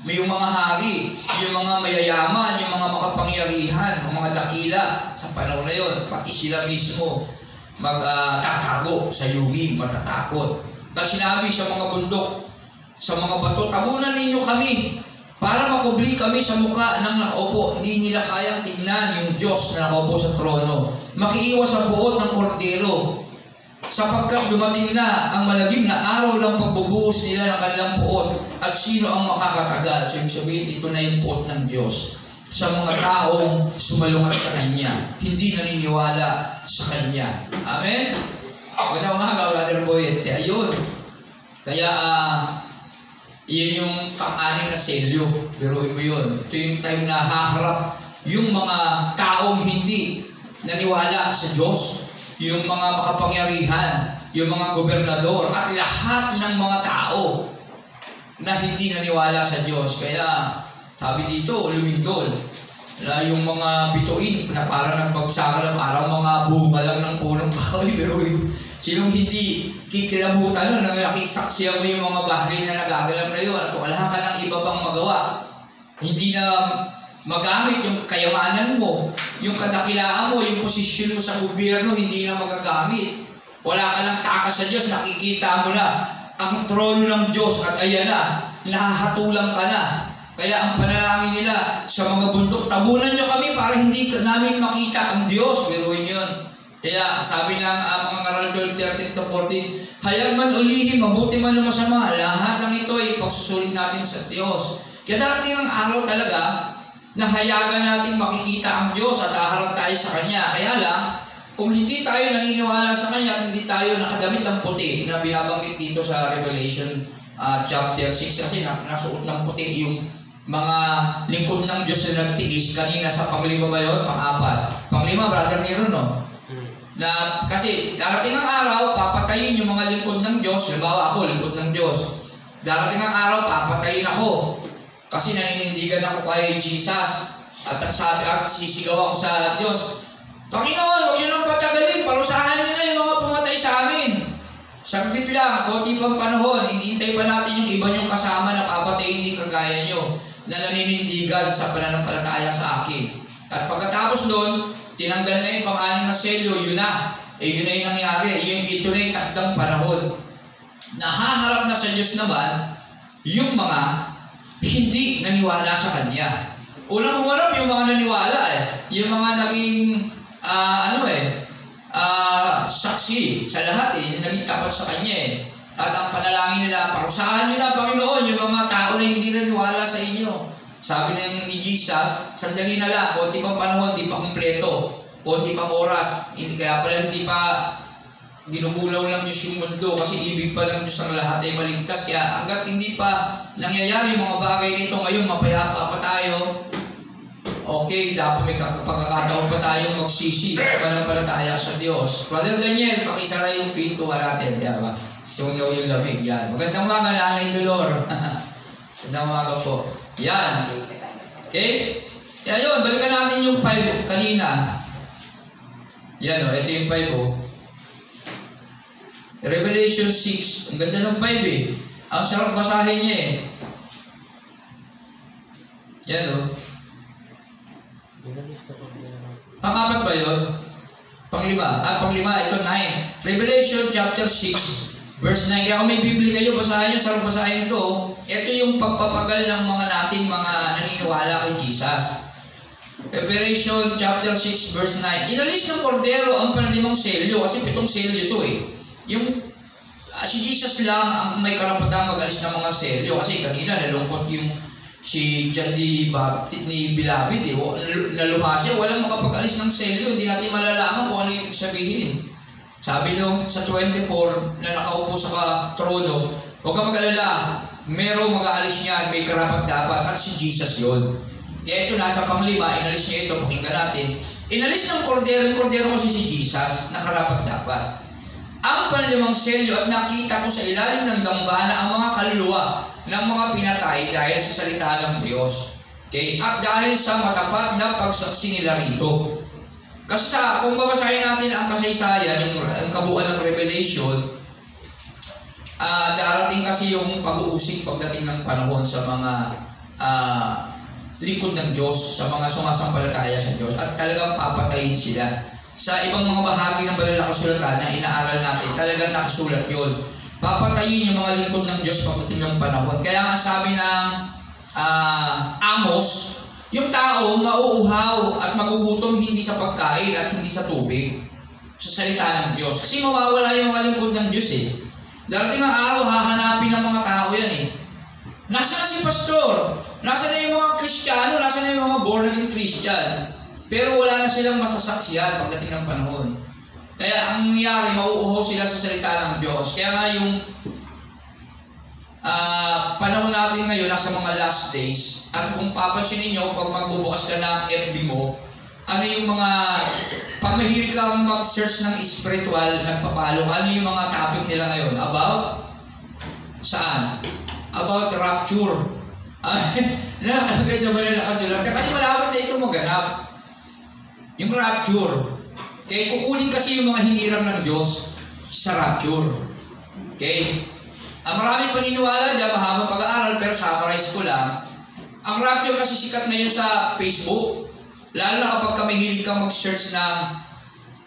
May yung mga hari, yung mga mayayaman, yung mga makapangyarihan, yung mga dakila sa panahon na yun, pati sila mismo magtatago sa yugib, matatakot. At sinabi sa mga bundok, sa mga bato, tabunan ninyo kami para makubli kami sa mukha ng nakaupo. Hindi nila kayang tignan yung Diyos na nakaupo sa trono. Makiiwas sa buot ng kordero, sapagkat dumating na ang malagim na araw ng pagbubuhos nila ng kanilang puot, at sino ang makakatagal? So, sabihin, ito na yung puot ng Diyos sa mga taong sumalungat sa Kanya, hindi naniniwala sa Kanya. Amen? Magandang umaga, Brother Boyet. Ayun. Kaya, iyan yung pang-anim na selyo. Pero mo yun. Ito yung time na haharap yung mga taong hindi naniwala sa Diyos. Yung mga makapangyarihan, yung mga gobernador, at lahat ng mga tao na hindi naniwala sa Diyos. Kaya, sabi dito, lumindol. Yung mga bituin na parang nagbagsakan na parang mga bunga lang ng punong kahoy. Pero sinong hindi kikilabutan nun, nakisaksiyan mo yung mga bagay na nagagalap na yun, at wala ka ng iba pang magawa. Hindi na magamit yung kayamanan mo, yung kadakilaan mo, yung posisyon mo sa gobyerno, hindi na magagamit. Wala ka lang takas sa Diyos, nakikita mo na ang trono ng Diyos, at ayan na, nahahatulang ka na. Kaya ang panalangin nila sa mga bundok, tabunan nyo kami para hindi namin makita ang Diyos. Biruin yun. Kaya sabi ng mga Ngaral 12:13-14, hayag man ulihim, mabuti man o masama, lahat ng ito ay pagsusulit natin sa Diyos. Kaya darating ang araw talaga na hayagan natin makikita ang Diyos at haharap tayo sa Kanya. Kaya lang, kung hindi tayo naniniwala sa Kanya, hindi tayo nakadamit ng puti na binabanggit dito sa Revelation chapter 6, kasi nasuot ng puti yung mga lingkod ng Diyos na nagtiis. Kanina sa panglima ba yun? Pang-apat. Panglima, Brother Miro, no? Na kasi darating ang araw, papatayin yung mga lingkod ng Diyos. Halimbawa ako, lingkod ng Diyos. Darating ang araw, papatayin ako. Kasi naninindigan ako kay Jesus. At sisigaw ako sa Diyos, Panginoon, huwag nyo nang patagalin. Parusahan nyo na yung mga pumatay sa amin. Saglit lang, konti pang panahon. Hinihintay pa natin yung iba nyong kasama na papatayin din kagaya nyo, na naninindigan sa pananampalataya sa akin. At pagkatapos doon, tinanggal na yung pang-anim na selyo, yun na. Yun na yung nangyari. Ito na yung takdang panahon. Nahaharap na sa Diyos naman yung mga hindi naniwala sa Kanya. Unang humarap yung mga naniwala yung mga naging saksi sa lahat naging tapat sa Kanya At ang panalangin nila, parusahan nyo na, Panginoon, yung mga tao na hindi naniwala sa inyo. Sabi ni Jesus, sandali na lang, konti pang panahon, di pa kumpleto, konti pang oras, kaya pala hindi pa ginubunaw ng Diyos yung mundo, kasi ibig pa ng Diyos ang lahat ay maligtas. Kaya hanggat hindi pa nangyayari yung mga bagay nito ngayon, mapayapa pa tayo, okay, dapat may pagkakataon pa tayong magsisi, panampalataya sa Diyos. Brother Daniel, pakisara yung pinto natin, diba? Sungaw yung lamig, yan. Magandang mga Nanay Dolor. Magandang mga po. Yan. Okay? Kaya yun, balikan natin yung 5 kanina. Yan o, ito yung 5 Revelation 6. Ang ganda ng 5 Ang sarap basahin niya Yan o. Pang-apat ba yun? Pang-5. Pang-5, ito 9. Revelation chapter 6. Verse 9, kaya kung may Biblia kayo, basahin nyo, sarap basahin ito. Ito yung pagpapagal ng mga nating mga naniniwala kay Jesus. Revelation chapter 6, verse 9. Inalis ng kordero ang panalimang selyo, kasi 7 selyo ito Yung, si Jesus lang ang may karapatang mag-alis ng mga selyo, kasi kanina nalungkot yung si John ni Beloved, naluha siya, walang makapag-alis ng selyo, hindi natin malalaman kung ano yung sabihin. Sabi nung sa 24 na nakaupo sa trono, huwag kang mag-alala, merong mag-aalis niyan, may karapat-dapat, at si Jesus yun. Kaya ito, nasa panglima, inalis niya ito, pakinggan natin. Inalis ng kordero, yung kordero kasi si Jesus, na karapat-dapat. Ang panlimang selyo at nakita ko sa ilalim ng dambana ang mga kaluluwa ng mga pinatay dahil sa salita ng Diyos. Okay? At dahil sa matapat na pagsaksi nila rito. Kasi kung babasahin natin ang kasaysayan, yung kabuuan ng Revelation, darating kasi yung pag-uusig pagdating ng panahon sa mga lingkod ng Diyos, sa mga sumasampalataya sa Diyos, at talagang papatayin sila. Sa ibang mga bahagi ng banal na kasulatan na inaaral natin, talagang nakasulat yun. Papatayin yung mga lingkod ng Diyos pagdating ng panahon. Kaya nga sabi ng Amos, yung tao mauuhaw at magugutom hindi sa pagkain at hindi sa tubig. Sa salita ng Diyos. Kasi mawawala yung mga lingkod ng Diyos eh. Darating ang araw, hahanapin ng mga tao yan eh. Nasaan na si pastor? Nasaan na yung mga Kristiyano? Nasaan na yung mga born again Christian? Pero wala na silang masasaksiyan pagdating ng panahon. Kaya ang nangyari, mauuhaw sila sa salita ng Diyos. Kaya nga yung panahon natin ngayon, nasa mga last days, at kung papansin ninyo, pag magbubukas ka ng FB mo, ano yung mga, pag mahilig kang mag-search ng spiritual, nagpapalo, ano yung mga topic nila ngayon? About? Saan? About rapture. Nakalagay sa banal na kasulatan. Kasi malapit na ito maganap. Yung rapture. Okay? Kukunin kasi yung mga hiniram ng Diyos sa rapture. Okay? Ang maraming paniniwala dyan, mahabang pag-aaral, pero summarize ko lang. Ang rapture kasi sikat na yun sa Facebook. Lalo na kapag kami hilig kang mag-search ng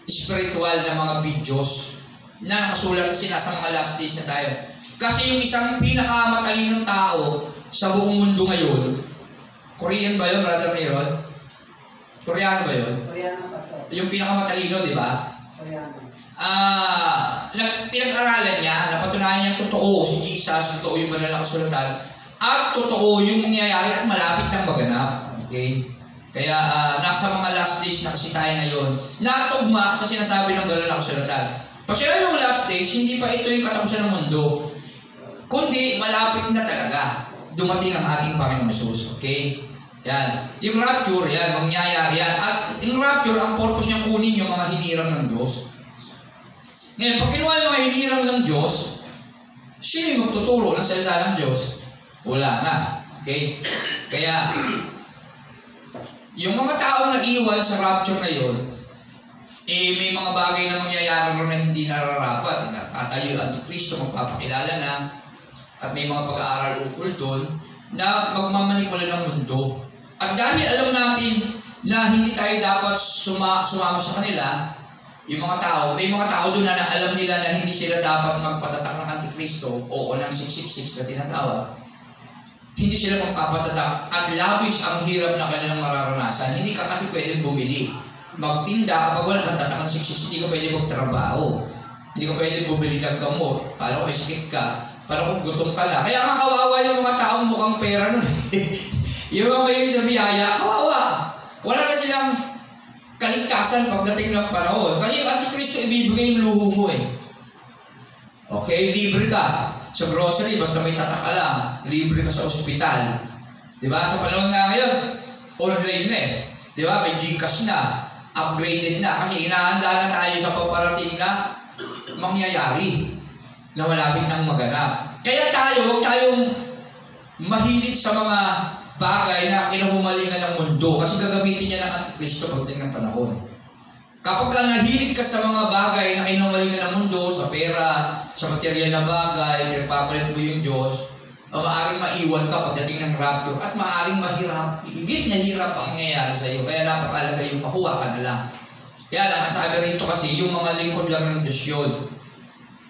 spiritual na mga videos na nakasulat kasi nasa mga last days na tayo. Kasi yung isang pinakamatalinong tao sa buong mundo ngayon, Korean ba yun, Brother Meron? Koreano ba yun? Koreano pa, sir. Yung pinakamatalino, di ba? Koreano. Pinag-aralan niya, napatunayan niya totoo si Jesus, totoo yung banal na kasulatan, at totoo yung mangyayari at malapit ng maganap. Okay? Kaya nasa mga last days na kasi tayo ngayon, natugma sa sinasabi ng banal na kasulatan. Pag sinabi ng last days, hindi pa ito yung katapusan ng mundo, kundi malapit na talaga dumating ang ating Panginoong Jesus. Okay? Yan. Yung rapture, yan, mangyayari yan. At yung rapture, ang purpose niya kunin yung mga hiniram ng Diyos. Ngayon, pag kinuha yung mga hiniram ng Diyos, sino yung magtuturo ng salita ng Diyos? Wala na. Okay? Kaya, yung mga taong nag-iwan sa rapture na yun, may mga bagay na mangyayari rin na hindi nararapat. Tatayo ang Antikristo, magpapakilala na, at may mga pag-aaral ukol doon, na magmamanipula ng mundo. At dahil alam natin na hindi tayo dapat sumama sa kanila, yung mga tao, may mga tao doon na alam nila na hindi sila dapat magpatatak ng Antikristo o ng 666 na tinatawag. Hindi sila magpapatatak at labis ang hirap na kanilang mararanasan. Hindi ka kasi pwedeng bumili. Magtinda kapag wala kang tatak ng 666, hindi ka pwede magtrabaho. Hindi ka pwede bumili ng gamot. Para kung may sakit ka, para kung gutom ka na. Kaya nga kawawa yung mga taong mukhang pera nun. Yung mga mahilig sa biyaya, kawawa. Wala na silang kaligtasan pagdating ng panahon. Kasi yung Antikristo, ibibigay yung luho mo eh. Okay? Libre ka. Sa grocery, basta may tatak ka lang. Libre ka sa ospital. Diba? Sa panahon nga ngayon, online na eh. Diba? May GCash na. Upgraded na. Kasi inahanda na tayo sa paparating na mangyayari na malapit ng maganap. Kaya tayo, huwag tayong mahilig sa mga bagay na kinahumalingan ng mundo kasi gagamitin niya ng Antikristo pagdating ng panahon. Kapag ka nahilig ka sa mga bagay na kinahumalingan ng mundo, sa pera, sa material na bagay, pinagpapalit mo yung Diyos, maaaring maiwan ka pagdating ng rapture at maaaring mahirap, higit na hirap ang nangyayari sa iyo. Kaya napakalaga yung makuha ka na lang. Kaya lang, ang sabi rito kasi, yung mga lingkod lang ng Diyos yun,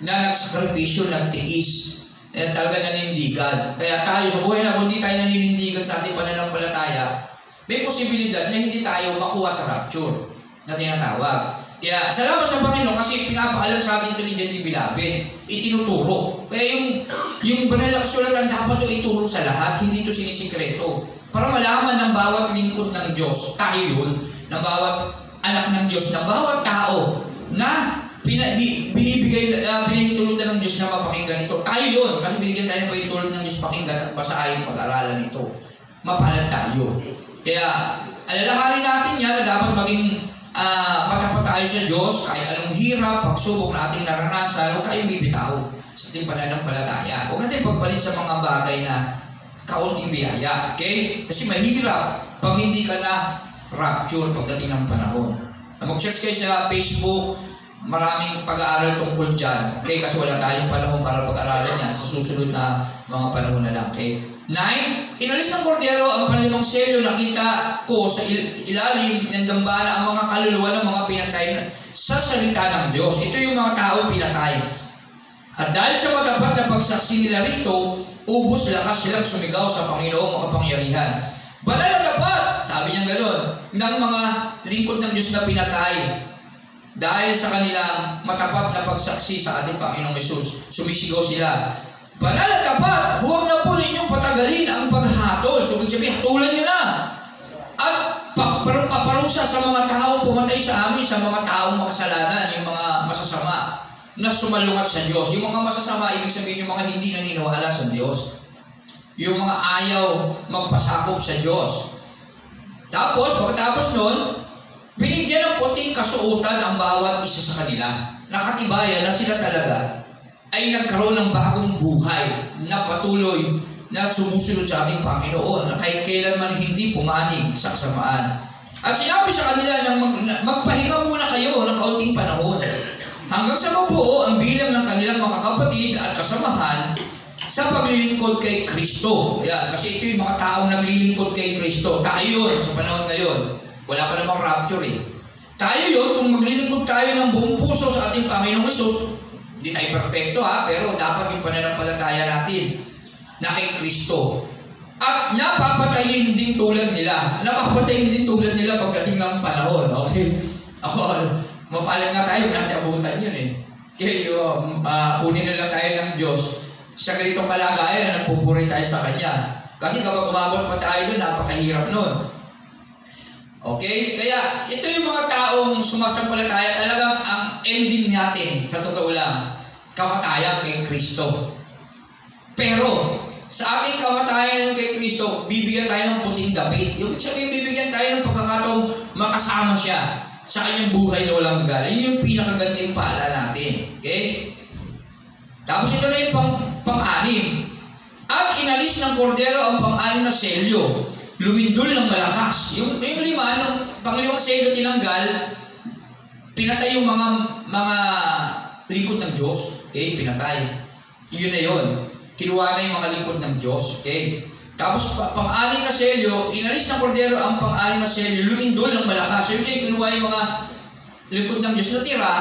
na nagsakripisyo, nagtiis, at talaga naninindigan. Kaya tayo sa buhay na kung hindi tayo naninindigan sa ating pananampalataya, may posibilidad na hindi tayo makuha sa rapture na tinatawag. Kaya salamat sa Panginoon kasi pinapaalam sa atin ito ni John the Beloved. Itinuturo. Kaya yung banal na kasulatan dapat ito ituro sa lahat, hindi ito sinisikreto. Para malaman ng bawat lingkod ng Diyos, tayo yun, ng bawat anak ng Diyos, ng bawat tao na pinahintulutan ng Diyos na mapakinggan ito. Tayo yun, kasi binigyan tayo ng pahintulot ng Diyos pakinggan at basahin, pag-aralan ito. Mapalad tayo. Kaya alalahanin natin yan na dapat maging matapat tayo sa Diyos, kahit anong hirap, pagsubok na ating naranasan, huwag tayong bibitaw sa ating pananampalataya. Huwag natin pagpalit sa mga bagay na kaunting biyaya. Okay? Kasi mahirap pag hindi ka na rapture pagdating ng panahon. Mag-search kayo sa Facebook, maraming pag-aaral tungkol dyan. Okay? Kasi wala tayong panahon para pag-aralan yan sa susunod na mga panahon na lang. Okay? 9. Inalis ng kordero ang panlimang selyo. Nakita ko sa ilalim ng dambana ang mga kaluluwa ng mga pinatay sa salita ng Diyos. Ito yung mga tao pinatay. At dahil sa matapat na pagsaksi nila rito, ubos lakas silang sumigaw sa Panginoong makapangyarihan. Banal na tapat, sabi niya gano'n, ng mga lingkod ng Diyos na pinatay. Dahil sa kanilang matapat na pagsaksi sa ating Panginoong Hesus, sumisigaw sila, banal at tapat, huwag na po ninyong patagalin ang paghatol. So, sabihin, hatulan nyo na. At paparusa sa mga taong pumatay sa amin, sa mga taong makasalanan, yung mga masasama na sumalungat sa Diyos. Yung mga masasama, ibig sabihin yung mga hindi naniniwala sa Diyos. Yung mga ayaw magpasakop sa Diyos. Tapos, pagkatapos nun, binigyan ng puting kasuotan ang bawat isa sa kanila. Nakatibayan na sila talaga ay nagkaroon ng bagong buhay na patuloy na sumusunod sa ating Panginoon na kahit kailanman hindi pumanig sa kasamaan. At sinabi sa kanila na magpahinga muna kayo ng kaunting panahon hanggang sa mabuo ang bilang ng kanilang mga kapatid at kasamahan sa paglilingkod kay Kristo. Yeah, kasi ito yung mga taong naglilingkod kay Kristo. Tayo yun sa panahon ngayon. Wala pa namang rapture eh. Tayo yun, kung maglilingkod tayo ng buong puso sa ating Panginoong Hesus, hindi tayo perfecto pero dapat yung pananampalataya natin na kay Kristo. At napapatayin din tulad nila. Napapatayin din tulad nila pagdating ng panahon. Okay? Ako, mapalag nga tayo, natin abutan yun eh. Kaya kunin na lang tayo ng Diyos sa ganitong kalagayan na nagpupuri tayo sa Kanya. Kasi kapag umabot pa tayo doon, napakahirap nun. Okay? Kaya ito yung mga taong sumasampalataya, talagang ang ending natin, sa totoo lang, kamatayan kay Kristo. Pero, sa ating kamatayan kay Kristo, bibigyan tayo ng puting damit. Yung sabihin, bibigyan tayo ng pagkakataong makasama siya sa kanyang buhay na walang gala. Yun yung pinakagantimpala natin. Okay? Tapos ito na yung pang-anim. At inalis ng kordero ang pang-anim na selyo. Lumindol ng malakas. Yung lima, nung panglimang selyo tinanggal, pinatay yung mga lingkod ng Diyos. Okay? Pinatay. Yun na yun. Kinuha na yung mga lingkod ng Diyos. Okay? Tapos pang-anim na selyo, inalis ng kordero ang pang-anim na selyo, lumindol ng malakas. Yung kinuha yung mga lingkod ng Diyos na tira,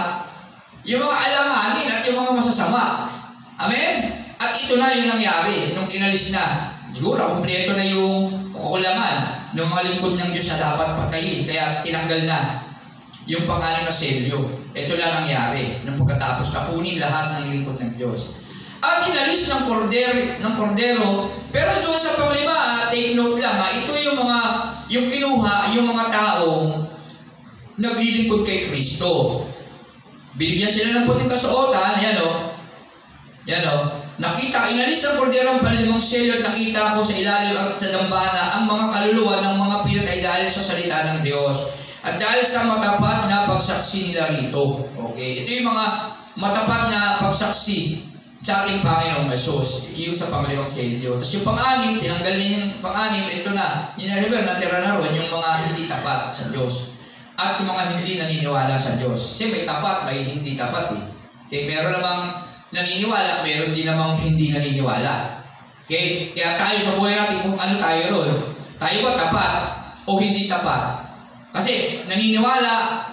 yung mga alanganin at yung mga masasama. Amen? At ito na yung nangyari nung inalis na. Siguro, kumpleto na yung kukulangan ng mga lingkod ng Diyos na dapat patayin. Kaya tinanggal na yung pang-anim na selyo. Ito na nangyari nung pagkatapos kapunin lahat ng lingkod ng Diyos. At inalis ng kordero, pero doon sa panglima, take note lang, ito yung kinuha, yung mga taong naglilingkod kay Kristo. Binigyan sila ng puting kasuotan, yan o, nakita, inalis ng kordero ang panlimang selyo at nakita ko sa ilalim at sa dambana ang mga kaluluwa ng mga pinatay dahil sa salita ng Diyos. At dahil sa matapat na pagsaksi nila rito. Okay, ito yung mga matapat na pagsaksi sa ating Panginoong Hesus, yung sa panglimang selyo. Tapos yung pang-anim, tinanggal niya yung pang-anim, ito na, natira na ron yung mga hindi tapat sa Diyos. At yung mga hindi naniniwala sa Diyos. Kasi may tapat, may hindi tapat eh. Okay, meron namang naniniwala, meron din namang hindi naniniwala. Okay, kaya tayo sa buhay natin, kung ano tayo ron, tayo ba tapat o hindi tapat? Kasi naniniwala,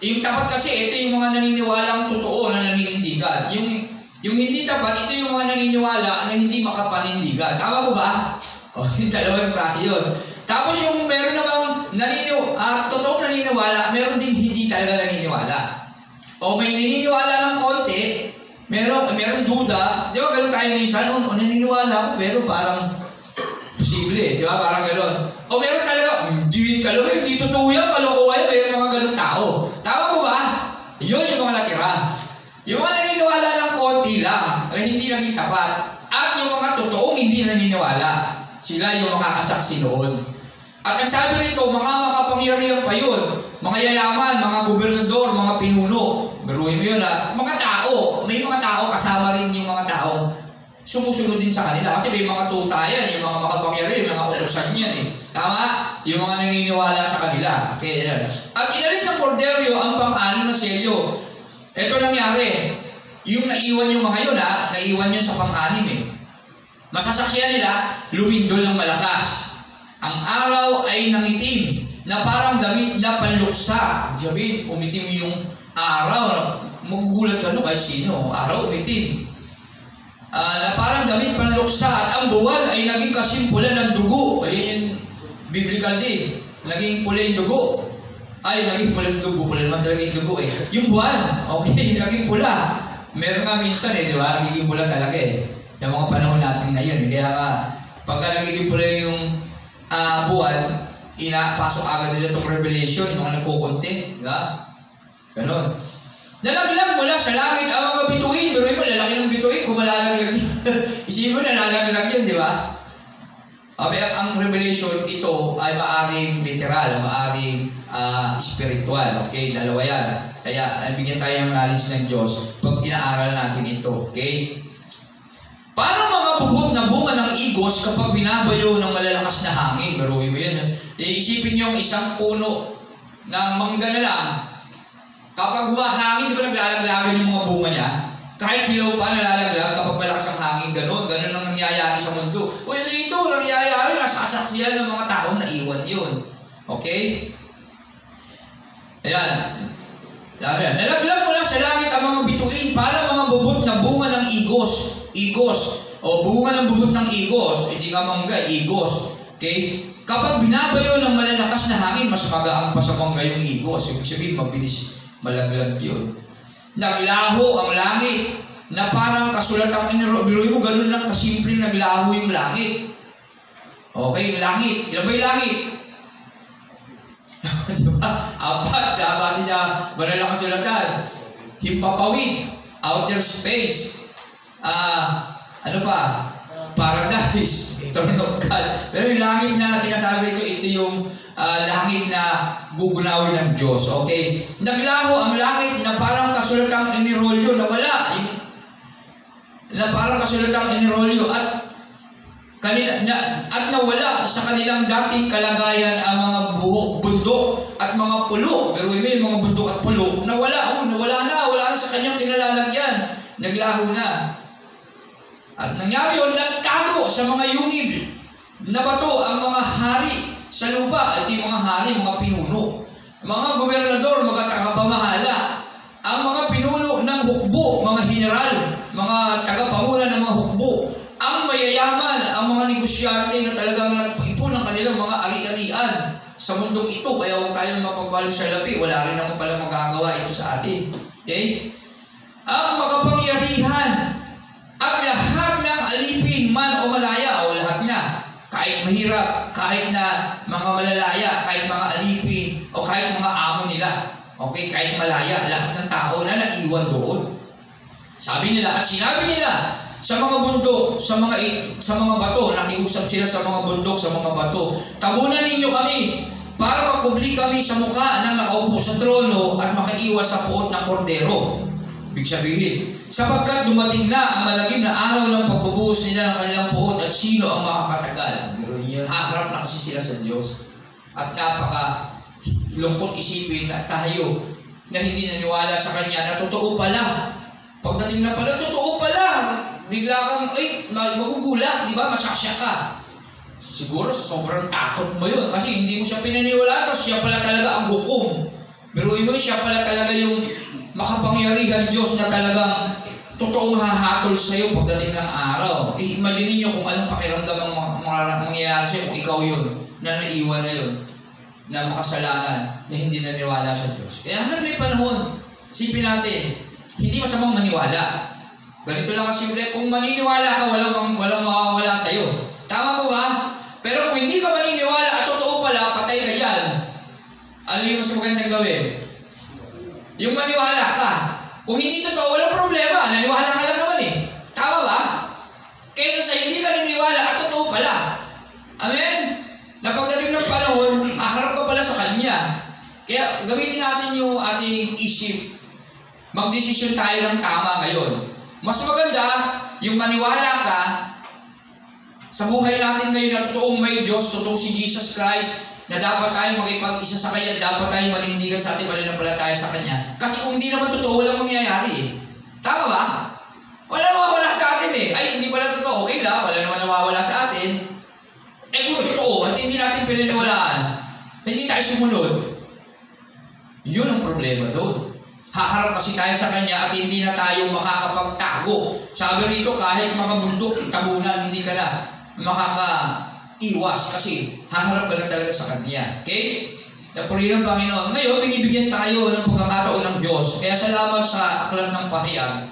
yung tapat kasi, ito yung mga naniniwalang totoo na naninindigan. Yung hindi tapat, ito yung mga naniniwala na hindi makapanindigan. Tama po ba? O, yung dalawang klase yun. Tapos yung meron namang totoong naniniwala, meron din hindi talaga naniniwala. O may naniniwala ng konti, meron duda, di ba ganun tayo minsan, naniniwala, pero parang posible, di ba? Parang gano'n. O meron talaga, hindi totoo yan, kalokohan, mayroon mga ganun tao. Tama mo ba? Yun yung mga natira. Yung mga naniniwala ng konti lang, hindi naging tapat. At yung mga totoong hindi naniniwala, sila yung makakasaksi noon. At nagsabi rito, mga makapangyarihan pa yun. Mga yayaman, mga gobernador, mga pinuno. Biruin mo yun mga tao. May mga tao, kasama rin yung mga tao. Sumusunod din sa kanila. Kasi may mga tuta yan, yung mga makapangyarihan, yung mga utusan yan eh. Tama? Yung mga naniniwala sa kanila. Okay, yan. At inalis ng Cordero ang pang-anim na selyo. Ito nangyari. Yung naiwan yung mga yun naiwan yun sa pang-anim eh. Masasakyan nila, lumindol ng malakas. Ang araw ay nangitim na parang damit na panluksa. Sabihin, umitim yung araw. Magugulat ka kahit sino. Araw umitim. Na parang damit panluksa at ang buwan ay naging kasimpulan ng dugo. Ayun yung biblical din. Naging pula yung dugo. Ay, naging pula yung dugo. Pula naman talaga yung dugo eh. Yung buwan, okay, naging pula. Meron nga minsan di ba? Nagiging pula talaga eh. Yung mga panahon natin ngayon. Kaya nga, pagka nagiging pula yung buwan, inapasok agad nila itong revelation, yung mga nagkukunti. Diba? Ganon. Nalaglag mula sa langit ang mga bituin. Pero yung malalaki ng bituin, kung malalaglag yun. Isipin mo, nalalaglag yun, di ba? Ang revelation, ito ay maaring literal, maaring spiritual. Okay, dalawa yan. Kaya, bigyan tayo ng knowledge ng Diyos pag inaaral natin ito. Okay? Parang mga bubot na bunga ng igos kapag binabayo ng malalakas na hangin. Baruhin mo yan. Iisipin niyo ang isang puno ng mangga na lang. Kapag humahangin, di ba naglalaglagan yung mga bunga niya? Kahit hilaw pa nalalaglag kapag malakas ang hangin, gano'n ang nangyayari sa mundo. O yun ito, nangyayari, nasasaksiyan ng mga taong naiwan yun. Okay? Ayan. Nalaglag mula sa langit ang mga bituin para mga bubot na bunga ng igos. Igos. O bunga ng bubot ng igos. Hindi nga mangga, igos. Okay? Kapag binabayo ng malalakas na hangin, mas magaang pa sa mangga yung igos. Ibig sabihin, mabilis malaglag yun. Naglaho ang langit na parang kasulatang biruin mo, ganun lang kasimple naglaho yung langit. Okay, langit. Ilan ba yung langit? Diba? Apat. Dapat sa banal na kasulatan. Himpapawid. Outer space. Ano pa? Paradise. Eternal. Pero yung langit na sinasabi ko, ito yung langit na gugunawin ng Diyos. Okay? Naglaho ang langit na parang kasulatang inirolyo na wala. Na parang kasulatang inirolyo at nawala sa kanilang dating kalagayan ang mga bundok at mga pulo. Pero yung mga bundok at pulo, nawala na sa kanyang kinalalagyan. Naglaho na. At nangyari yun, nagtago sa mga yungib na bato ang mga hari sa lupa at yung mga hari, mga pinuno. Mga gobernador, mga tagapamahala, ang mga pinuno ng hukbo, mga general, mga tagapamuna ng mga hukbo, ang mayayaman, ang mga negosyante na talagang nagpaipon ng kanilang mga ari-arian sa mundong ito. Kaya huwag tayo mapagbalo sa labi, wala rin naman pala magagawa ito sa atin. Okay? Ang makapangyarihan at lahat ng alipin man o malaya o lahat na, kahit mahirap, kahit na mga malalaya, kahit mga alipin o kahit mga amo nila, okay, kahit malaya, lahat ng tao na naiwan doon. Sabi nila at sinabi nila sa mga bundok, sa mga bato, nakiusap sila sa mga bundok, sa mga bato, tabunan ninyo kami para makubli kami sa mukha ng nakaupo sa trono at makaiwas sa puot ng kordero. Ibig sabihin, sapagkat dumating na ang malagim na araw ng pagbubuhos nila ng kanilang puot at sino ang makakatagal. Pero haharap na kasi sila sa Diyos. At napaka lungkot isipin na tayo na hindi naniwala sa Kanya na totoo pala. Pagdating na pala, totoo pala. Bigla kang, magugulat, di ba? Masasya ka. Siguro sobrang takot mo yun kasi hindi mo siya pinaniwala, tapos siya pala talaga ang hukom. Pero siya pala talaga yung makapangyarihan Diyos na talagang totoong hahatol sa iyo pagdating ng araw. Imagine niyo kung anong pakiramdam ang mangyayari sa'yo kung ikaw yun. na naiwan na yun, na makasalanan, na hindi naniwala sa Diyos. Kaya hanggang may panahon, isipin natin, hindi masamang maniwala. Ganito lang kasimple, kung maniniwala ka, walang makakawala sa'yo. Tama po ba? Pero kung hindi ka maniniwala at totoo pala, patay ka dyan. Ano yung mas magandang gawin? Yung maniwala ka. Kung hindi totoo, walang problema. Naniwala ka lang naman eh. Tama ba? Kaysa sa hindi ka naniwala at totoo pala. Amen? Na pagdating ng panahon, aharap ka pala sa Kanya. Kaya gamitin natin yung ating isip. Magdesisyon tayo ng tama ngayon. Mas maganda yung maniwala ka sa buhay natin ngayon na totoong may Diyos, totoong si Jesus Christ, na dapat tayong makipag-isa sa Kanya, dapat tayong manindigan sa ating pananampalataya sa Kanya. Kasi kung hindi naman totoo, walang mangyayari eh. Tama ba? Wala mawawala sa atin eh. Ay, hindi pala totoo. Okay lang, wala naman nawawala sa atin. Eh kung totoo at hindi natin pinaniwalaan, hindi tayo sumunod, yun ang problema doon. Haharap kasi tayo sa Kanya at hindi na tayo makakapagtago. Sabi rito, kahit mga bundok, tabunan, hindi ka na makakaiwas kasi haharap ka na talaga sa Kanya. Okay? Napurihan ng Panginoon. Ngayon, binibigyan tayo ng pagkakataon ng Diyos. Kaya salamat sa aklat ng pahayag,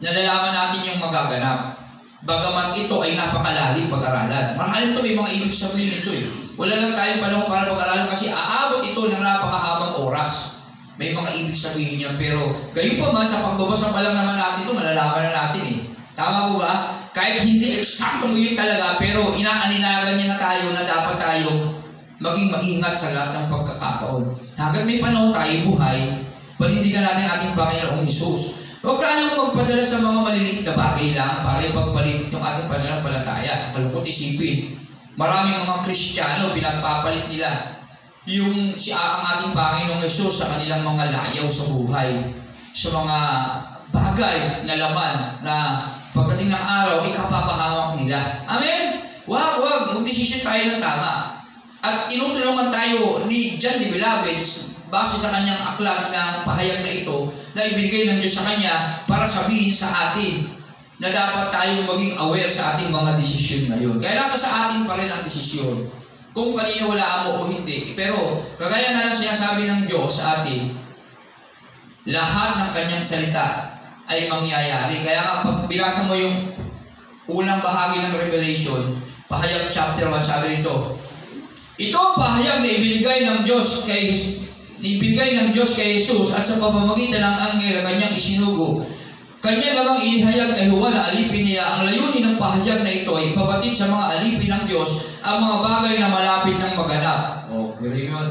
nalalaman natin yung magaganap. Bagaman ito ay napakalalim pag-aralan. Maraming ito, may mga ibig sabihin ito eh. Wala lang tayong panahon para pag-aralan kasi aabot ito ng napakahabang oras. May mga ibig sabihin niya, pero gayon pa man, sa pagbabasa pa lang naman natin ito, malalaman na natin eh. Tama po ba? Kahit hindi eksaktong yun talaga, pero inaalinagan niya na tayo na dapat tayo maging maingat sa lahat ng pagkakataon. Hanggang may panahon tayo buhay, panindigan natin ating Panginoong Hesus. Huwag tayong magpadala sa mga maliliit na bagay lang para ipagpalit yung ating pananampalataya. Malungkot isipin. Maraming mga Kristiyano, pinagpapalit nila yung ang ating Panginoong Hesus sa kanilang mga layaw sa buhay. Sa mga bagay na laman na pagdating ng araw, ikapapahamak nila. Amen? Wag. Mag-desisyon tayo ng tama. At tinutulungan tayo ni John the Beloved base sa kanyang aklat ng pahayag na ito na ibigay ng Diyos sa kanya para sabihin sa atin na dapat tayong maging aware sa ating mga desisyon ngayon. Kaya nasa sa atin pa rin ang desisyon kung paniniwalaan mo o hindi. Pero kagaya na lang sinasabi ng Diyos sa atin, lahat ng kanyang salita ay mangyayari. Kaya nga pag binasa mo yung unang bahagi ng Revelation, pahayag chapter 1, sabi nito, ito ang pahayag na ibinigay ng Diyos kay Jesus at sa pamamagitan ng anghel na kanyang isinugo. Kanya namang inihayag kay Juan na alipin niya. Ang layunin ng pahayag na ito ay ipabatid sa mga alipin ng Diyos ang mga bagay na malapit ng maganap.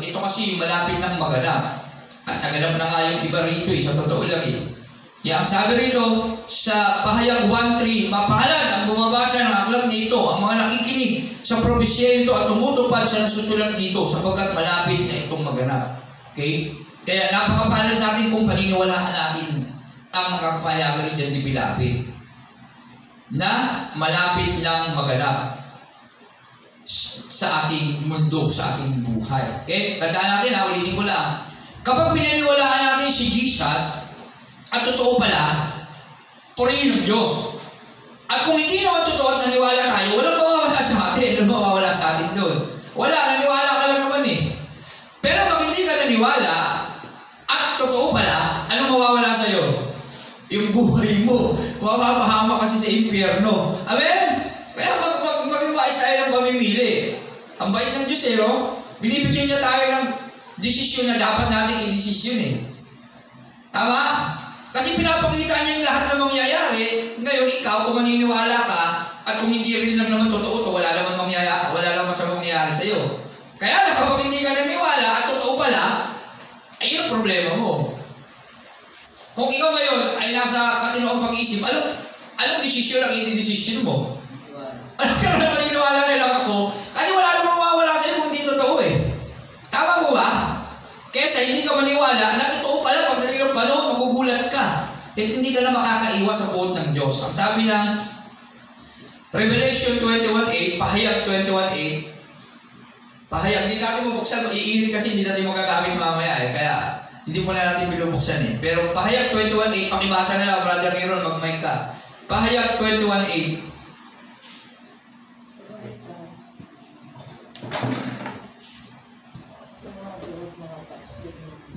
Ito kasi malapit ng maganap. At naganap na nga yung iba rito sa totoo lang eh. Kaya ang sabi rito sa pahayag 1:3, mapalad ang bumabasa ng aklat na ito, ang mga nakikinig sa propesya ito at tumutupad sa nasusulat dito sapagkat malapit na itong maganap. Okay? Kaya napakapalad natin kung paniniwalaan natin ang mga kapahayagan ni John the Beloved na malapit ng maganap sa ating mundo, sa ating buhay. Okay? Tandaan natin, ulitin ko lang. Kapag pinaniwalaan natin si Jesus, at totoo pala, purihin ng Diyos. At kung hindi naman totoo at naniwala tayo, walang mawawala sa atin. Walang mawawala sa atin doon. Wala, naniwala ka lang naman eh. Pero pag hindi ka naniwala, at totoo pala, anong mawawala sa'yo? Yung buhay mo. Mapapahama kasi sa impyerno. Amen? Kaya mag-iwais tayo ng pamimili. Ang bait ng Diyos eh, no? Binibigyan niya tayo ng desisyon na dapat natin i-desisyon eh. Tama? Kasi pinapakita niya yung lahat na mangyayari. Ngayon, ikaw, kung maniniwala ka, at kung hindi rin lang naman totoo to, wala naman masamang mangyayari sa'yo. Kaya na, kapag hindi ka naniwala at totoo pala, ay yung problema mo. Kung ikaw ngayon ay nasa katinoong pag-isip, anong desisyon ang i-desisyon mo? Ano ka na maniniwala na lang ako? Kasi wala namang mawawala sa'yo kung hindi totoo eh. Tama mo ba? Kesa hindi ka maniwala, na totoo pala, pagdating ng panahon, magugulat ka. At hindi ka na makakaiwas sa buot ng Diyos. Ang sabi ng Revelation 21:8, pahayag 21:8, pahayag, hindi natin mabuksan, iinit kasi hindi natin magagamit mamaya eh. Kaya hindi mo na natin binubuksan eh. Pero pahayag 21:8, pakibasa na lang, Brother Aaron, mag-mic ka. Pahayag 21:8.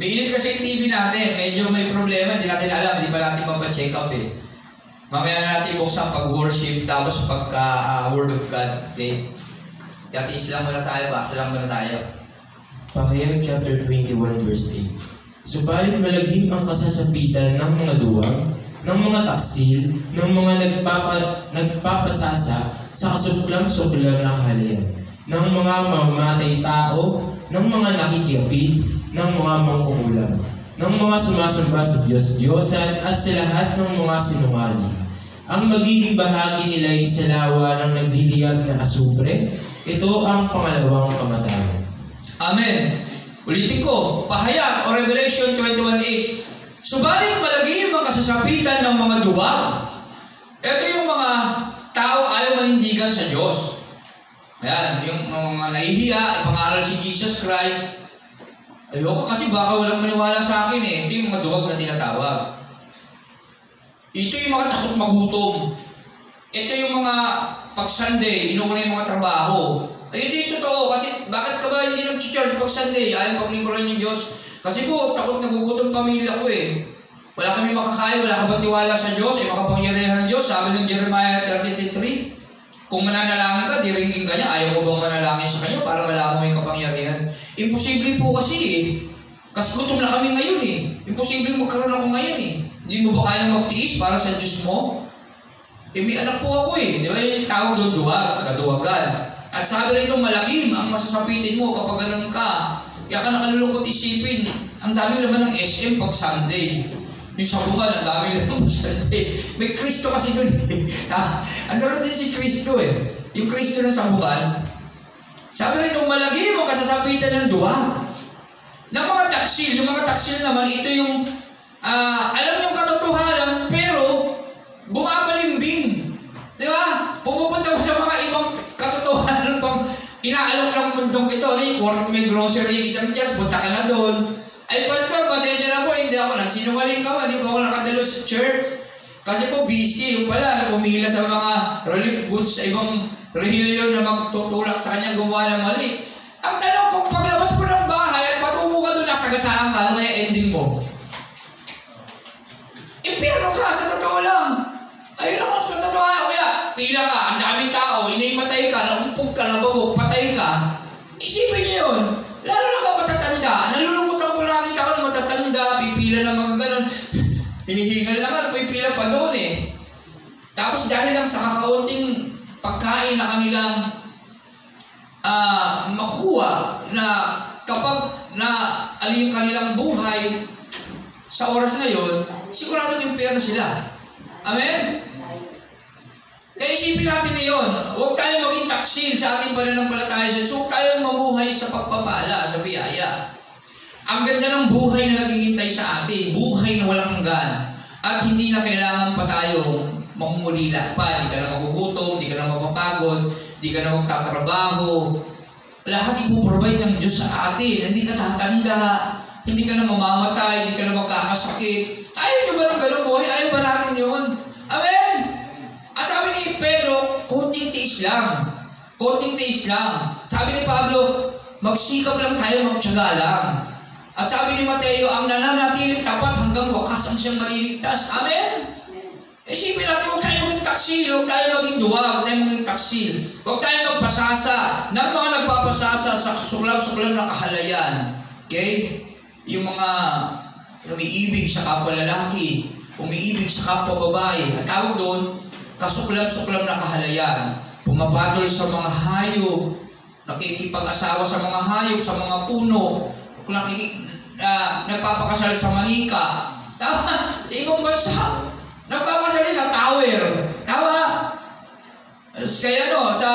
May init kasi yung TV natin. Medyo may problema. Hindi natin alam. Hindi pa natin mapacheck up eh. Mamaya na natin buksan pag-worship tapos pagka-word of God. Okay? Kaya tiis lang muna tayo. Basa lang muna tayo. Pahayag chapter 21 verse 8. Subalit malagim ang kasasapitan ng mga duwag, ng mga taksil, ng mga nagpapasasa sa kasuklam-suklam na kahalayan, ng mga mamamatay tao, ng mga nakikiapid, ng mga mangkukulam, ng mga sumasamba sa Diyos-Diyosan at sa lahat ng mga sinungaling. Ang magiging bahagi nila ay sa lawa ng nagliliyab na asupre. Ito ang pangalawang kamatayan. Amen. Ulitin ko, pahayag o Revelation 21:8. Subalit malagim ang kasasapitan ng mga duwag. Ito yung mga tao ayaw manindigan sa Diyos. Ayan, yung mga nahihiya, ipangaral si Jesus Christ. Ayoko kasi baka walang maniwala sa akin eh. Ito yung mga duwag na tinatawag. Ito yung mga takot magutom. Ito yung mga pag-Sunday, inuuna yung mga trabaho. Ay, ito yung totoo. Kasi bakit ka ba hindi nag-church pag-Sunday? Ayaw paglingkuran yung Diyos. Kasi po, takot nagugutom pamilya ko eh. Wala kami makakain, wala ka ba tiwala sa Diyos? Eh, makapangyarihan ng Diyos. Sabi ng Jeremiah 33, kung mananalangin ka, diringin ka niya. Ayaw mo bang manalangin sa Kanya para malaman mo yung kapangyarihan? Imposible po kasi eh. Kasi gutom na kami ngayon eh. Imposible magkaroon ako ngayon eh. Hindi mo ba kaya magtiis para sa Diyos mo? Eh, may anak po ako eh. Di ba yung tawag doon duwag, kaduwagan. At sabi rito, malagim ang masasapitin mo kapag ganun ka. Kaya ka nakalulungkot isipin, ang dami naman ng SM pag Sunday. Yung sabungan, ang dami naman pag Sunday. May Kristo kasi doon eh. Andun din si Kristo eh. Yung Kristo na sabungan. Sabi rito, malagim ang kasasapitan ng duwag. Ng mga taksil, yung mga taksil naman, ito yung, alam yung katotohanan, pero bumabalimbing. Di ba? Pumupunta ko sa mga ibang katotohanan pang inaalok ng mundong ito. May grocery yung isang Diyos, punta ka na doon. Ay, pastor, pasensya na po, hindi ako nagsinungaling ka, hindi po ako nakadalo sa church. Kasi po busy, yung pala, pumila sa mga relief goods sa ibang relihiyon na magtutulak sa kanya gumawa ng mali. Ang tanong, kung paglabas mo ng bahay at patungo ka doon, nasagasaan ka, ano kaya ending mo? Impyerno ka, sa totoo lang. Ayun lang ang katotohanan. Kaya, pila ka, ang daming tao, inaimatay ka, naumpog ka, nabagok, patay ka. Isipin niyo yun. Lalo na ka matatanda. Nalulungkot ako nakita ka na matatanda, pipila ng mga ganon. Hinihingal lang ka, pipila pa doon eh. Tapos dahil lang sa kakaunting pagkain na kanilang makuha na kapag na alin yung kanilang buhay sa oras na yun, siguradong impyerno sila. Amen? Kaya isipin natin na yun. Huwag tayong maging taksil sa ating pananampalataya sa Diyos. Huwag tayong mamuhay sa pagpapala, sa biyaya. Ang ganda ng buhay na naghihintay sa atin. Buhay na walang hanggan. At hindi na kailangan pa tayong mamumulila pa. Hindi ka na magugutom, hindi ka na mapapagod, hindi ka na magtatrabaho. Lahat ipoprovide ng Diyos sa atin. Hindi ka tatanda, hindi ka na mamamatay, hindi ka na magkakasakit. Ayaw nyo ba ng ganun buhay? Ayaw ba natin yun? Amen? At sabi ni Pedro, konting tiis lang. Konting tiis lang. Sabi ni Pablo, magsikap lang tayo, magtiyaga lang. At sabi ni Mateo, ang nananatiling tapat hanggang wakas ang siyang maliligtas. Amen? Isipin natin, huwag tayo maging taksil, huwag tayo maging duwag, huwag tayo maging taksil. Huwag tayo magpasasa ng mga nagpapasasa sa suklam-suklam na kahalayan. Okay? Yung mga umiibig sa kapwa lalaki, umiibig sa kapwa babae. Ang tawag doon, kasuklam-suklam na kahalayan. Pumapatol sa mga hayop, nakikipag-asawa sa mga hayop, sa mga puno, nagpapakasal sa manika. Tama? Sa ibang bansa, nagpapakasal sa tower. Tama? Kaya sa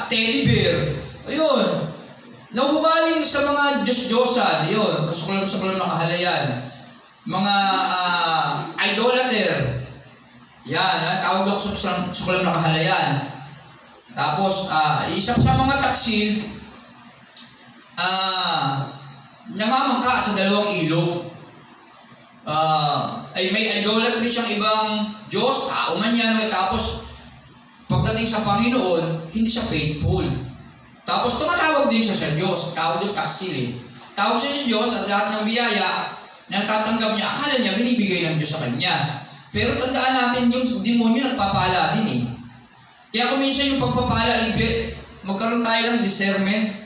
teddy bear. Ayun. Nahumaling sa mga Diyos-Diyosan. Ayun. Kasuklam-suklam na kahalayan. Mga idolater. Yan, tawag doon sa suklam na kahalayan. Tapos, isa sa mga taksil, namamangka sa dalawang ilog. Ay may idolatry siyang ibang Diyos, tao man yan. Tapos, pagdating sa Panginoon, hindi siya faithful. Tapos, tumatawag din siya sa Diyos. Tawag doon taksil eh. Tawag siya sa Diyos at lahat ng biyaya, na tatanggap niya, akala niya binibigay ng Diyos sa kanya. Pero tandaan natin, yung demonyo nagpapala din eh. Kaya kung minsan yung pagpapala, magkaroon tayo ng discernment,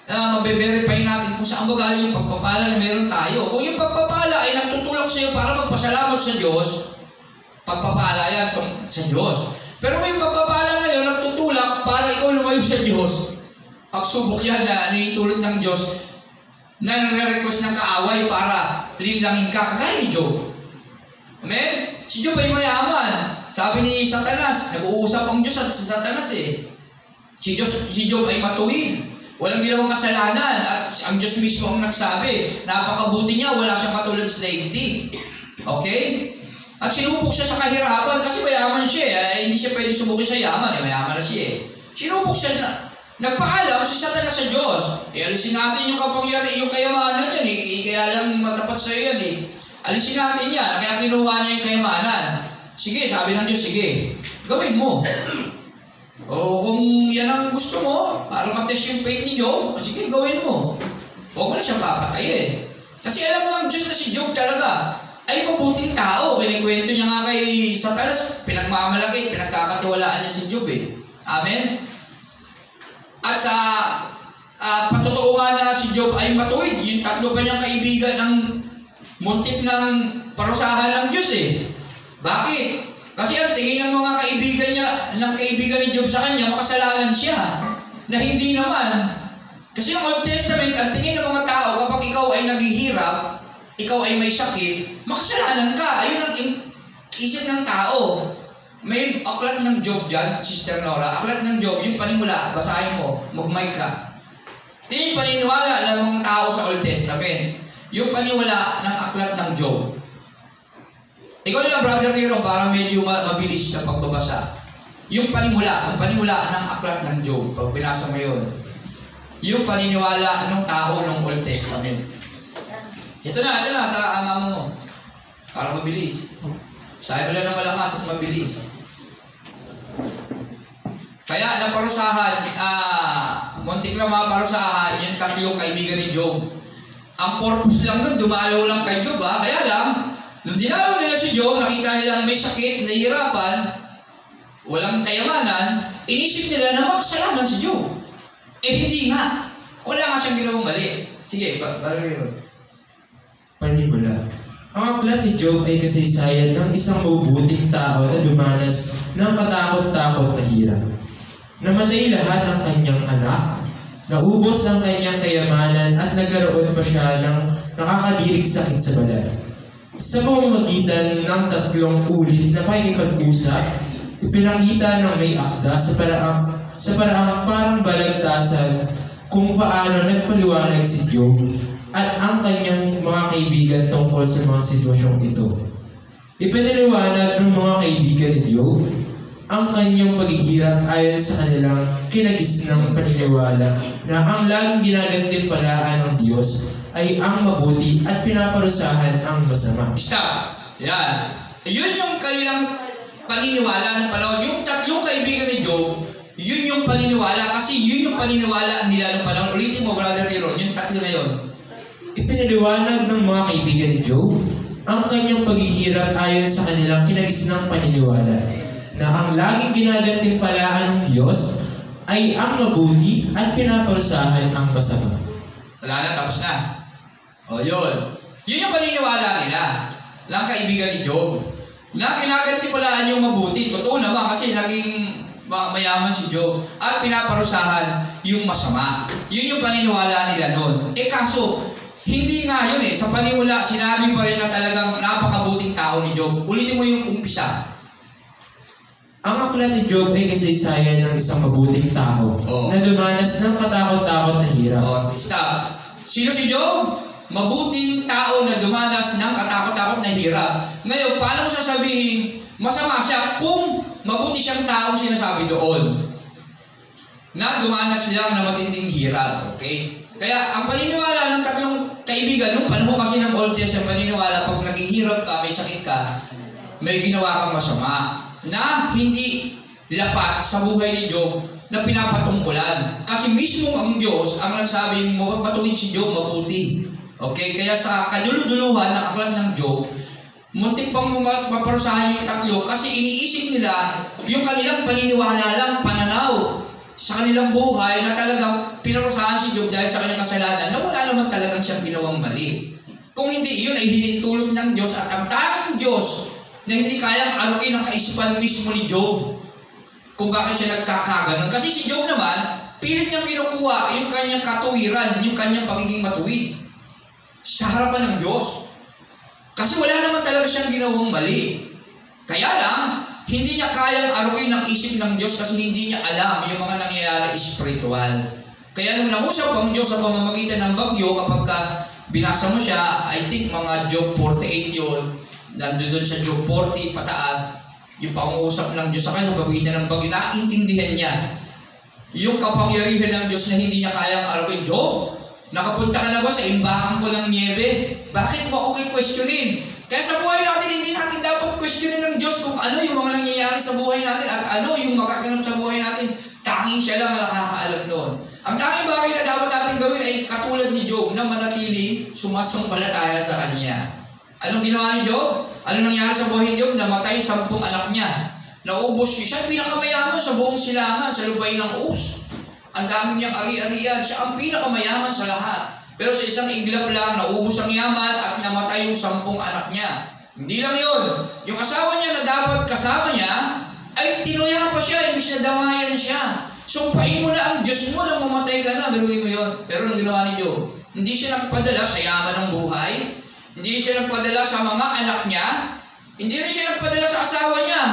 mabe-verify natin kung saan ba galing yung pagpapala na meron tayo. Kung yung pagpapala ay nagtutulak sa iyo para magpasalamat sa Diyos, pagpapala yan sa Diyos. Pero kung yung pagpapala na yun nagtutulak para ikaw lumayo sa Diyos, pagsubok yan na naitulot ng Diyos, na nare-request ng kaaway para linlangin ka, kagaya ni Job. Amen? Si Job ay mayaman. Sabi ni Satanas, nag-uusap ang Diyos at sa Satanas eh. Si Job ay matuwid. Walang ginawang kasalanan at ang Diyos mismo ang nagsabi, napakabuti niya, wala siyang katulad sa daigdig. Okay? At sinubok siya sa kahirapan kasi mayaman siya. Hindi siya pwede subukin sa yaman. Mayaman na siya eh. Sinubok siya na nagpaalam si Satanas sa Diyos. Alisin natin yung kapangyarihan, yung kayamanan yan eh. Kaya lang matapat sa iyo yan eh. Alisin natin yan. Kaya kinuha niya yung kayamanan. Sige, sabi ng Diyos, sige. Gawin mo. O kung yan ang gusto mo, para matest yung faith ni Job, sige, gawin mo. Huwag mo na siyang papatayin. Kasi alam ng Diyos na si Job talaga ay mabuting tao. Kinikwento niya nga kay Satanas, pinagmamalaki, pinagkakatiwalaan niya si Job eh. Amen? At sa patotoo nga na si Job ay matuwid, yung tatlo pa niyang kaibigan ng muntik ng parusahan ng Diyos eh. Bakit? Kasi ang tingin ng mga kaibigan ni Job sa kanya, makasalanan siya. Na hindi naman. Kasi ng Old Testament, ang tingin ng mga tao, kapag ikaw ay naghihirap, ikaw ay may sakit, makasalanan ka. Ayun ang isip ng tao. May aklat ng Job dyan, Sister Nora. Aklat ng Job, yung panimula, basahin mo, mag-mic ka. Yung paniniwala ng mga tao sa Old Testament. Yung paniniwala ng aklat ng Job. Ikaw nila, Brother Nero, para medyo mabilis na pagbabasa. Yung panimula ng aklat ng Job, pag binasa mo yun, yung paniniwala ng tao ng Old Testament. Ito na, sa mama mo. Para mabilis. Sabi mo lang ng malakas at mabilis. Kaya, naparusahan, muntik na maparusahan, yung tatlong kaibigan ni Job. Ang purpose lang nun, dumalaw lang kay Job, ha? Kaya lang, nung dinalaw nila si Job, nakita nilang may sakit, nahihirapan, walang kayamanan, inisip nila na makasalanan si Job. Hindi nga. Wala nga siyang ginawang mali. Sige, baril. Panimula. Ang aklat ni Job ay kasaysayan ng isang mabubuting tao na dumanas ng katakot-takot na hirap. Namatay lahat ng kanyang anak, naubos ang kanyang kayamanan at nagkaroon pa siya ng nakakadirig sakit sa balat. Sa pamamagitan ng 3 ulit na pakikipag-usap, ipinakita ng may akda sa paraang parang balagtasan kung paano nagpaliwanag si Job at ang kanyang mga kaibigan tungkol sa mga sitwasyong ito. Ipinaliwanag ng mga kaibigan ni Job ang kanyang paghihirap ayon sa kanilang kinagisnang paniniwala na ang laging ginagantimpalaan ng Diyos ay ang mabuti at pinaparusahan ang masama. Stop! Yan. Yun yung kanilang paniniwala ng panahon. Yung 3 kaibigan ni Job, yun yung paniniwala kasi yun yung paniniwala nila ng panahon. Ulitin mo, Brother Aaron, yung 3 na yun. Ipinaliwanag ng mga kaibigan ni Job ang kanyang paghihirap ayon sa kanilang kinagisnang paniniwala na ang laging ginagantimpalaan ng Diyos ay ang mabuti at pinaparusahan ang masama. Wala na, tapos na. O yun. Yun yung paniniwala nila ng kaibigan ni Job. Na ginagantimpalaan yung mabuti. Totoo naman kasi naging mayaman si Job. At pinaparusahan yung masama. Yun yung paniniwala nila noon. Kaso, hindi nga yun Sa paniniwala, sinabi pa rin na talagang napakabuting tao ni Job. Ulitin mo yung umpisa. Ang aklat ni Job ay kasaysayan ng isang mabuting tao na dumanas ng katakot-takot na hirap. Stop. Sino si Job? Mabuting tao na dumanas ng katakot-takot na hirap. Ngayon, paano mo sasabihin masama siya kung mabuti siyang taong sinasabi doon? Na dumanas lang na matinding hirap. Okay? Kaya, ang paniniwala ng 3 kaibigan, nung panahon kasi ng Old Testament, paniniwala, pag naghihirap ka, may sakit ka, may ginawa kang masama na hindi lapat sa buhay ni Job na pinapatungkulan. Kasi mismo ang Diyos ang nagsabing matuwid si Job, mabuti. Okay? Kaya sa kaduluduluhan ng aklat ng Job, muntik pang maparusahan yung tatlo kasi iniisip nila yung kanilang paniniwala lang, pananaw sa kanilang buhay na talagang pinarusahan si Job dahil sa kanyang kasalanan na wala naman talagang siyang ginawang mali. Kung hindi, yun ay hinintulot ng Diyos at ang tanging Diyos na hindi kayang aruin ang kaisipan mismo ni Job kung bakit siya nagkakaganon. Kasi si Job naman, pilit niyang kinukuha yung kanyang katuwiran, yung kanyang pagiging matuwid sa harapan ng Diyos. Kasi wala naman talaga siyang ginawang mali. Kaya lang, hindi niya kayang aruin ang isip ng Diyos kasi hindi niya alam yung mga nangyayari espiritual. Kaya nung nangusap ang Diyos sa pamamagitan ng bagyo, kapag binasa mo siya, I think mga Job 48 yun, nandun sa Job 40 pataas, yung pangusap ng Diyos sa kanya sa pamamagitan ng bagyo, naintindihan niya yung kapangyarihan ng Diyos na hindi niya kayang aruin. Job, nakapunta ka na ba sa imbakan ko ng niebe? Bakit mo ako questionin? Kaya sa buhay natin, hindi natin dapat questionin ng Diyos kung ano yung mga nangyayari sa buhay natin at ano yung magaganap sa buhay natin. Tanging siya lang ang nakakaalam noon. Ang tanging bagay na dapat natin gawin ay katulad ni Job na manatili sumasampalataya sa Kanya. Anong ginawa ni Job? Ano nangyari sa buhay ni Job? Namatay 10 anak niya. Naubos siya. Siya pinakamayaman sa buong silangan, sa lubay ng Uz. Ang dami niyang ari-arian. Siya ang pinakamayaman sa lahat. Pero sa isang iglap lang, naubos ang yaman at namatay yung 10 anak niya. Hindi lang yun. Yung asawa niya na dapat kasama niya, ay tinuya pa siya, imbis na damayan siya. Sumpain mo na ang Diyos mo nang mamatay ka na, biruin mo yun. Pero ang ginawa ni Job, hindi siya nagpadala sa yaman ng buhay, hindi siya nagpadala sa mga anak niya, hindi rin siya nagpadala sa asawa niya.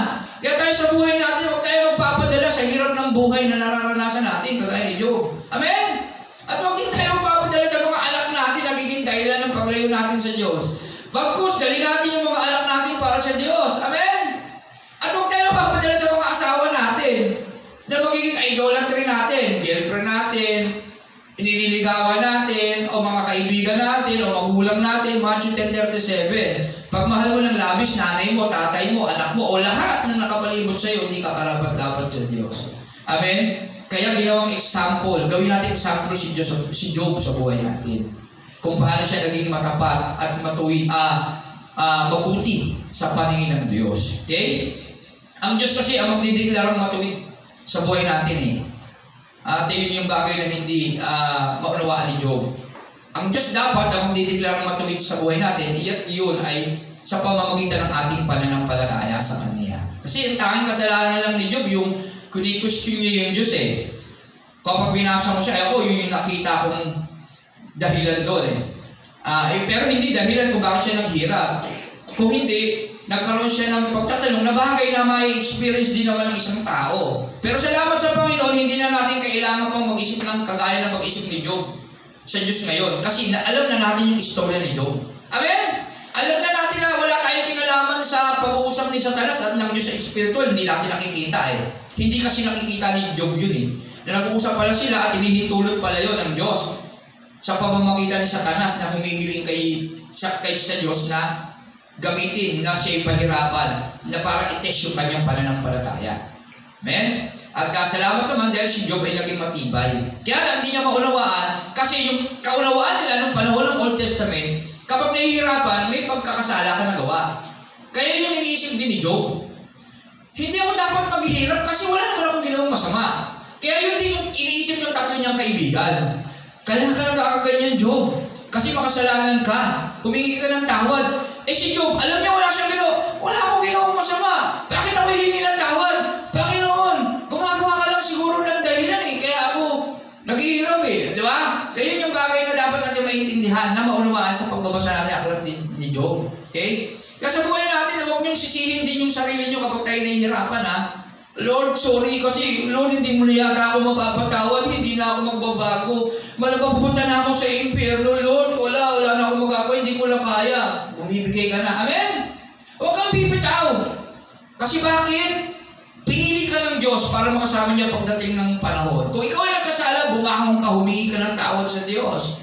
Kaya tayo sa buhay natin, huwag tayo magpapadala sa hirap ng buhay na nararanasan natin, kagaya ni Job. Amen? At huwag din tayo magpapadala sa mga anak natin, nagiging dahilan ng paglayo natin sa Diyos. Bagkus, dali natin yung mga anak natin para sa Diyos. Amen? At huwag tayo magpapadala sa mga asawa natin na magiging idolatry natin, girlfriend natin, inililigawan natin, o mga kaibigan natin, o magulang natin, Matthew 10:37. Pag mahal mo ng labis, nanay mo, tatay mo, anak mo, o lahat ng nakapalibot sa iyo, hindi ka karapat-dapat sa Diyos. Amen? Kaya ginawang example, gawin natin example si Job sa buhay natin. Kung paano siya naging matapat at matuwid, mabuti sa paningin ng Diyos. Okay? Ang Diyos kasi ang magdideklarang matuwid sa buhay natin eh. At yun yung bagay na hindi maunawaan ni Job. Ang Diyos dapat ang magdideklarang matuwid sa buhay natin, yun ay sa pamamagitan ng ating pananampalataya sa Kanya. Kasi ang tanging kasalanan lang ni Job, yung kuni-question niya yung Diyos eh. Kapag binasa mo siya, ako yun yung nakita kong dahilan doon eh. Pero hindi dahilan kung bakit siya naghirap. Kung hindi, nagkaroon siya ng pagtatanong na bagay na may experience din naman ng isang tao. Pero salamat sa Panginoon, hindi na natin kailangan pang mag-isip ng kagaya ng mag-isip ni Job sa Diyos ngayon. Kasi alam na natin yung istorya ni Job. Amen? Alam na natin na wala tayong kinalaman sa pag-uusap ni Satanas at ng Diyos sa spiritual. Hindi natin nakikita eh. Hindi kasi nakikita ni Job yun eh. Na nag-uusap pala sila at hinihintulot pala yun ng Diyos sa pamamagitan ni Satanas na humihiling sa Diyos na gamitin na siya'y pahirapan na para itest yung kanyang pananampalataya. Amen? At salamat naman dahil si Job ay naging matibay. Kaya lang hindi niya maunawaan kasi yung kaunawaan nila nung panahon ng Old Testament, kapag nahihirapan, may pagkakasala ka nagawa. Kaya yung iniisip din ni Job, hindi ako dapat maghihirap kasi wala naman akong ginawang masama. Kaya yun din yung iniisip ng tatlo niyang kaibigan. Kaya ka nakakaganyan, Job. Kasi makasalanan ka. Humingi ka ng tawad. Si Job, alam niya wala siyang ginawa. Wala akong ginawang masama. Bakit ako hihingi ng tawad? Panginoon, gumagawa ka lang siguro ng dahilan eh. Kaya ako naghihirap eh. Di ba? Kaya yun yung bagay na dapat natin maintindihan na maunawaan sa pagbabasa natin aklat ni Job. Okay? Kaya sa buhay natin, huwag niyong sisihin din yung sarili niyo kapag tayo nahihirapan ha. Lord, sorry kasi Lord, hindi mo na ako mapapatawad, hindi na ako magbabago. Malapapunta na ako sa impyerno, Lord, wala na ako magagawa, hindi ko na kaya. Bumibigay ka na. Amen? Huwag kang bibitaw. Kasi bakit? Pinili ka ng Diyos para makasama niya pagdating ng panahon. Kung ikaw ay nagkasala, bumangon ka, humingi ka ng tawad sa Diyos.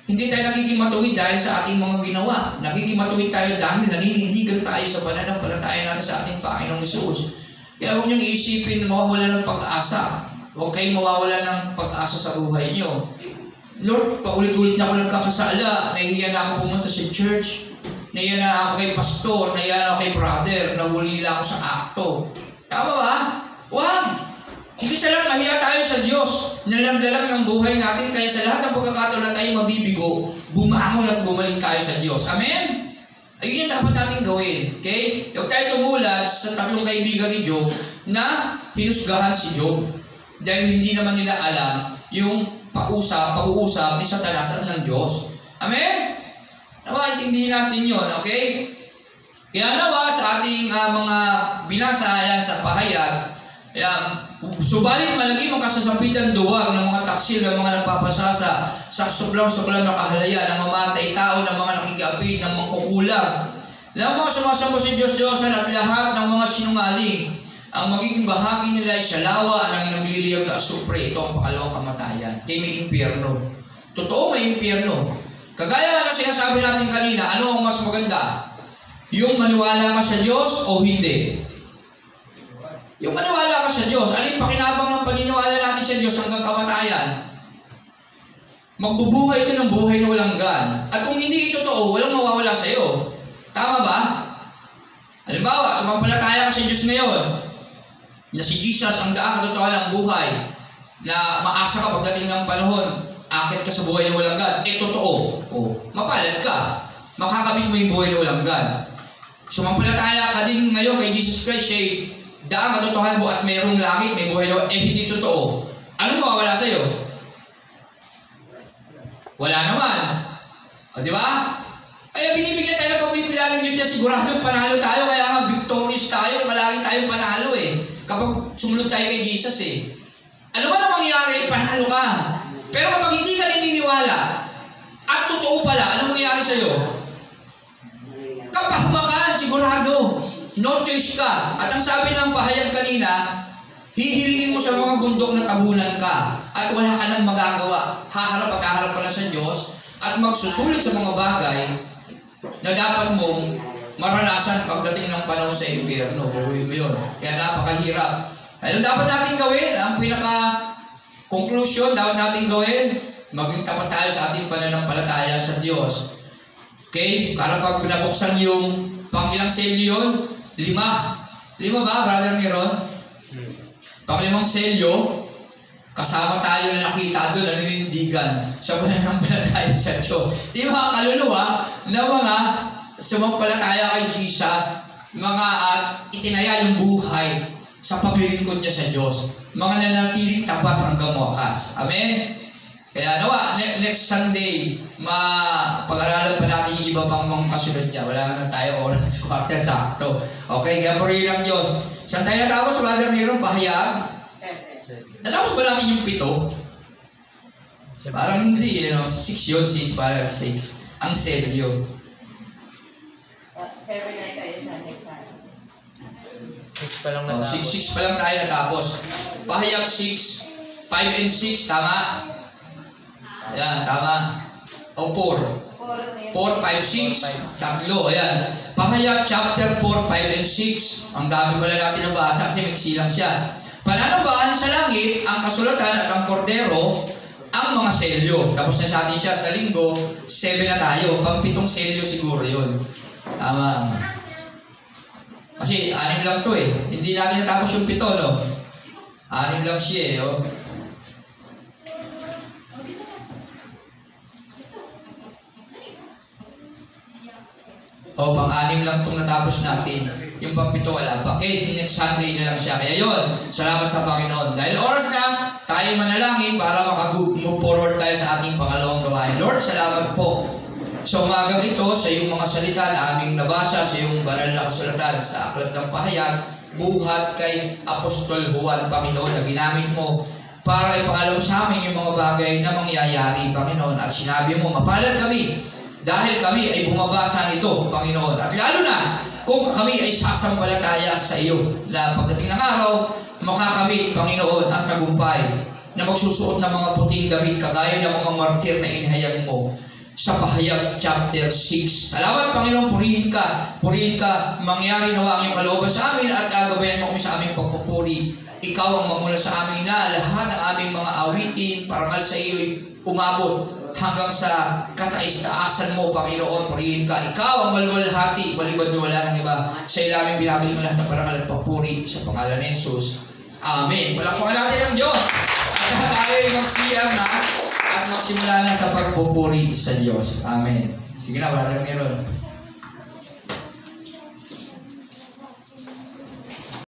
Hindi tayo nagiging matuwid dahil sa ating mga ginawa. Nagiging matuwid tayo dahil naniniligan tayo sa pananampalataya natin sa ating Panginoong Hesus. Kaya huwag niyong iisipin na mawawala ng pag-asa. Huwag kayong mawawala ng pag-asa sa buhay niyo. Lord, paulit-ulit na ako nagkakasala, nahihiya na ako pumunta sa church, nahihiya na ako kay pastor, nahihiya na ako kay brother, nahuli nila ako sa akto. Tama ba? Wag! Hindi sa lahat, mahiya tayo sa Diyos. Nalamdalam ng buhay natin, kaya sa lahat ng pagkakataon na tayo mabibigo, bumangon at bumalik tayo sa Diyos. Amen? Ayun yung dapat natin gawin. Okay? Huwag tayo tumulad sa tatlong kaibigan ni Job na hinusgahan si Job. Dahil hindi naman nila alam yung pag-uusap ni Satanas at ng Diyos. Amen? Nawa, intindihin natin yun. Okay? Kaya nawa sa ating mga binasa yan sa pahayag, subalit malagim ang kasasampitan duwag ng mga taksil, ng mga nagpapasasa, sa suklam-suklam na kahalaya, ng mamatay tao, ng mga nakikiapid, ng mga kukulang, ng mga sumasamba sa Diyos-Diyosan at lahat ng mga sinungaling. Ang magiging bahagi nila ay salawa ng nagliliyab na asupre. Ito ang pangalawang kamatayan. Kaya may impyerno. Totoo, may impyerno. Kagaya na sinasabi natin kanina, ano ang mas maganda? Yung maniwala ka sa Diyos o hindi? Yung maniwala ka sa Diyos, alin pakinabang ng paniniwala natin sa Diyos hanggang kamatayan? Magbubuhay ito ng buhay na walang gan. At kung hindi ito totoo, walang mawawala sa iyo. Tama ba? Halimbawa, sumampalataya ka sa Diyos ngayon, na si Jesus ang daang katotohanan ng buhay, na maasa ka pagdating ng panahon, akit ka sa buhay na walang gan. Totoo. Mapalad ka. Makakabit mo yung buhay na walang gan. Sumampalataya ka din ngayon kay Jesus Christ, siya daang katotohanan mo at mayroong langit, may buhay na hindi totoo. Ano mawawala sa iyo? Wala naman. Di ba? Kaya binibigyan tayo ng pagpipila ng Diyos niya, sigurado panalo tayo, kaya nga victorious tayo, malaki tayong panalo kapag sumunod tayo kay Jesus Ano ba na mangyari? Panalo ka. Pero kapag hindi ka naniniwala, at totoo pala, anong mangyari sa'yo? Kapahamakan, sigurado. No choice ka. At ang sabi ng pahayag kanina, hihilingin mo sa mga bundok na tabunan ka at wala ka nang magagawa. Haharap at haharap ka na sa Diyos at magsusulit sa mga bagay na dapat mong maranasan pagdating ng panahon sa impyerno. Buhay mo yun. Kaya napakahirap. Ano dapat natin gawin? Ang pinaka-conclusion dapat natin gawin, maging tapat tayo sa ating pananampalataya sa Diyos. Okay? Para pag binabuksan yung pang-ilang selyo yun, 5. 5 ba, Brother Miron? Pang-5 selyo, kasama tayo na nakita doon, naninindigan sa pananampalataya sa Diyos. Di ba, kaluluwa na mga sumampalataya kay Jesus, mga at itinaya yung buhay sa paglilingkod niya sa Diyos. Mga nanatiling tapat hanggang wakas. Amen? Kaya nawa, next Sunday, pag-aralan pa natin yung iba pang mga kasunod niya. Wala na tayo oras, kwarta sakto. Okay, kaya purihin ng Diyos. Saan tayo natapos, Brother Miron? Pahayag? 7. Natapos ba natin yung 7? Parang hindi, 6 yun, 6, parang 6. Ang 7 yun. 7 na tayo sa next time. 6 pa lang natapos. 6 pa lang tayo natapos. Pahayag 6, 5 and 6, tama? Ayan, tama. O 4. 4, 5, 6. Tatlo, ayan. Pahayag chapter 4, 5 and 6. Ang dami pala natin nabasa kasi maiksi lang siya. Pananabahan sa langit, ang kasulatan at ang kordero, ang mga selyo. Tapos na sa atin siya sa linggo, 7 na tayo. Pang 7 selyo siguro yun. Tama. Kasi 6 lang to Hindi natin natapos yung 7, no? 6 lang siya pang-6 lang itong natapos natin. Yung pang-7 wala pa. Okay, next Sunday na lang siya. Kaya yun, salamat sa Panginoon. Dahil oras na, tayo manalangin para maka-move forward tayo sa ating pangalawang gawain. Lord, salamat po. Sa umagang ito, sa iyong mga salita na aming nabasa, sa iyong banal na kasulatan, sa aklat ng pahayag, buhat kay Apostol Juan, Panginoon, na ginamit mo para ipaalam sa amin yung mga bagay na mangyayari, Panginoon. At sinabi mo, mapalad kami dahil kami ay bumabasa nito, Panginoon. At lalo na, kung kami ay sasampalataya sa iyo, na pagdating ng araw, makakamit, Panginoon, ang tagumpay na magsusuot ng mga puting damit kagaya ng mga martir na inihayag mo sa pahayag chapter 6. Salamat, Panginoon, purihin ka, mangyari nawa ang iyong kalooban sa amin at gagabayan mo kami sa aming pagpupuri. Ikaw ang mamula sa amin na lahat ng aming mga awitin, parangal sa iyo'y umabot hanggang sa katais-taasan mo, Panginoon, purihin ka. Ikaw ang maluwalhati, walibad na wala ng iba. Sa ilalim binabalik ng lahat ng parangal at papuri sa pangalan ni Jesus. Amen. Palakpakan natin ang Diyos. At tayo ay magsiyang na at magsimula na sa pagpupuri sa Diyos. Amen. Sige na, wala tayong meron.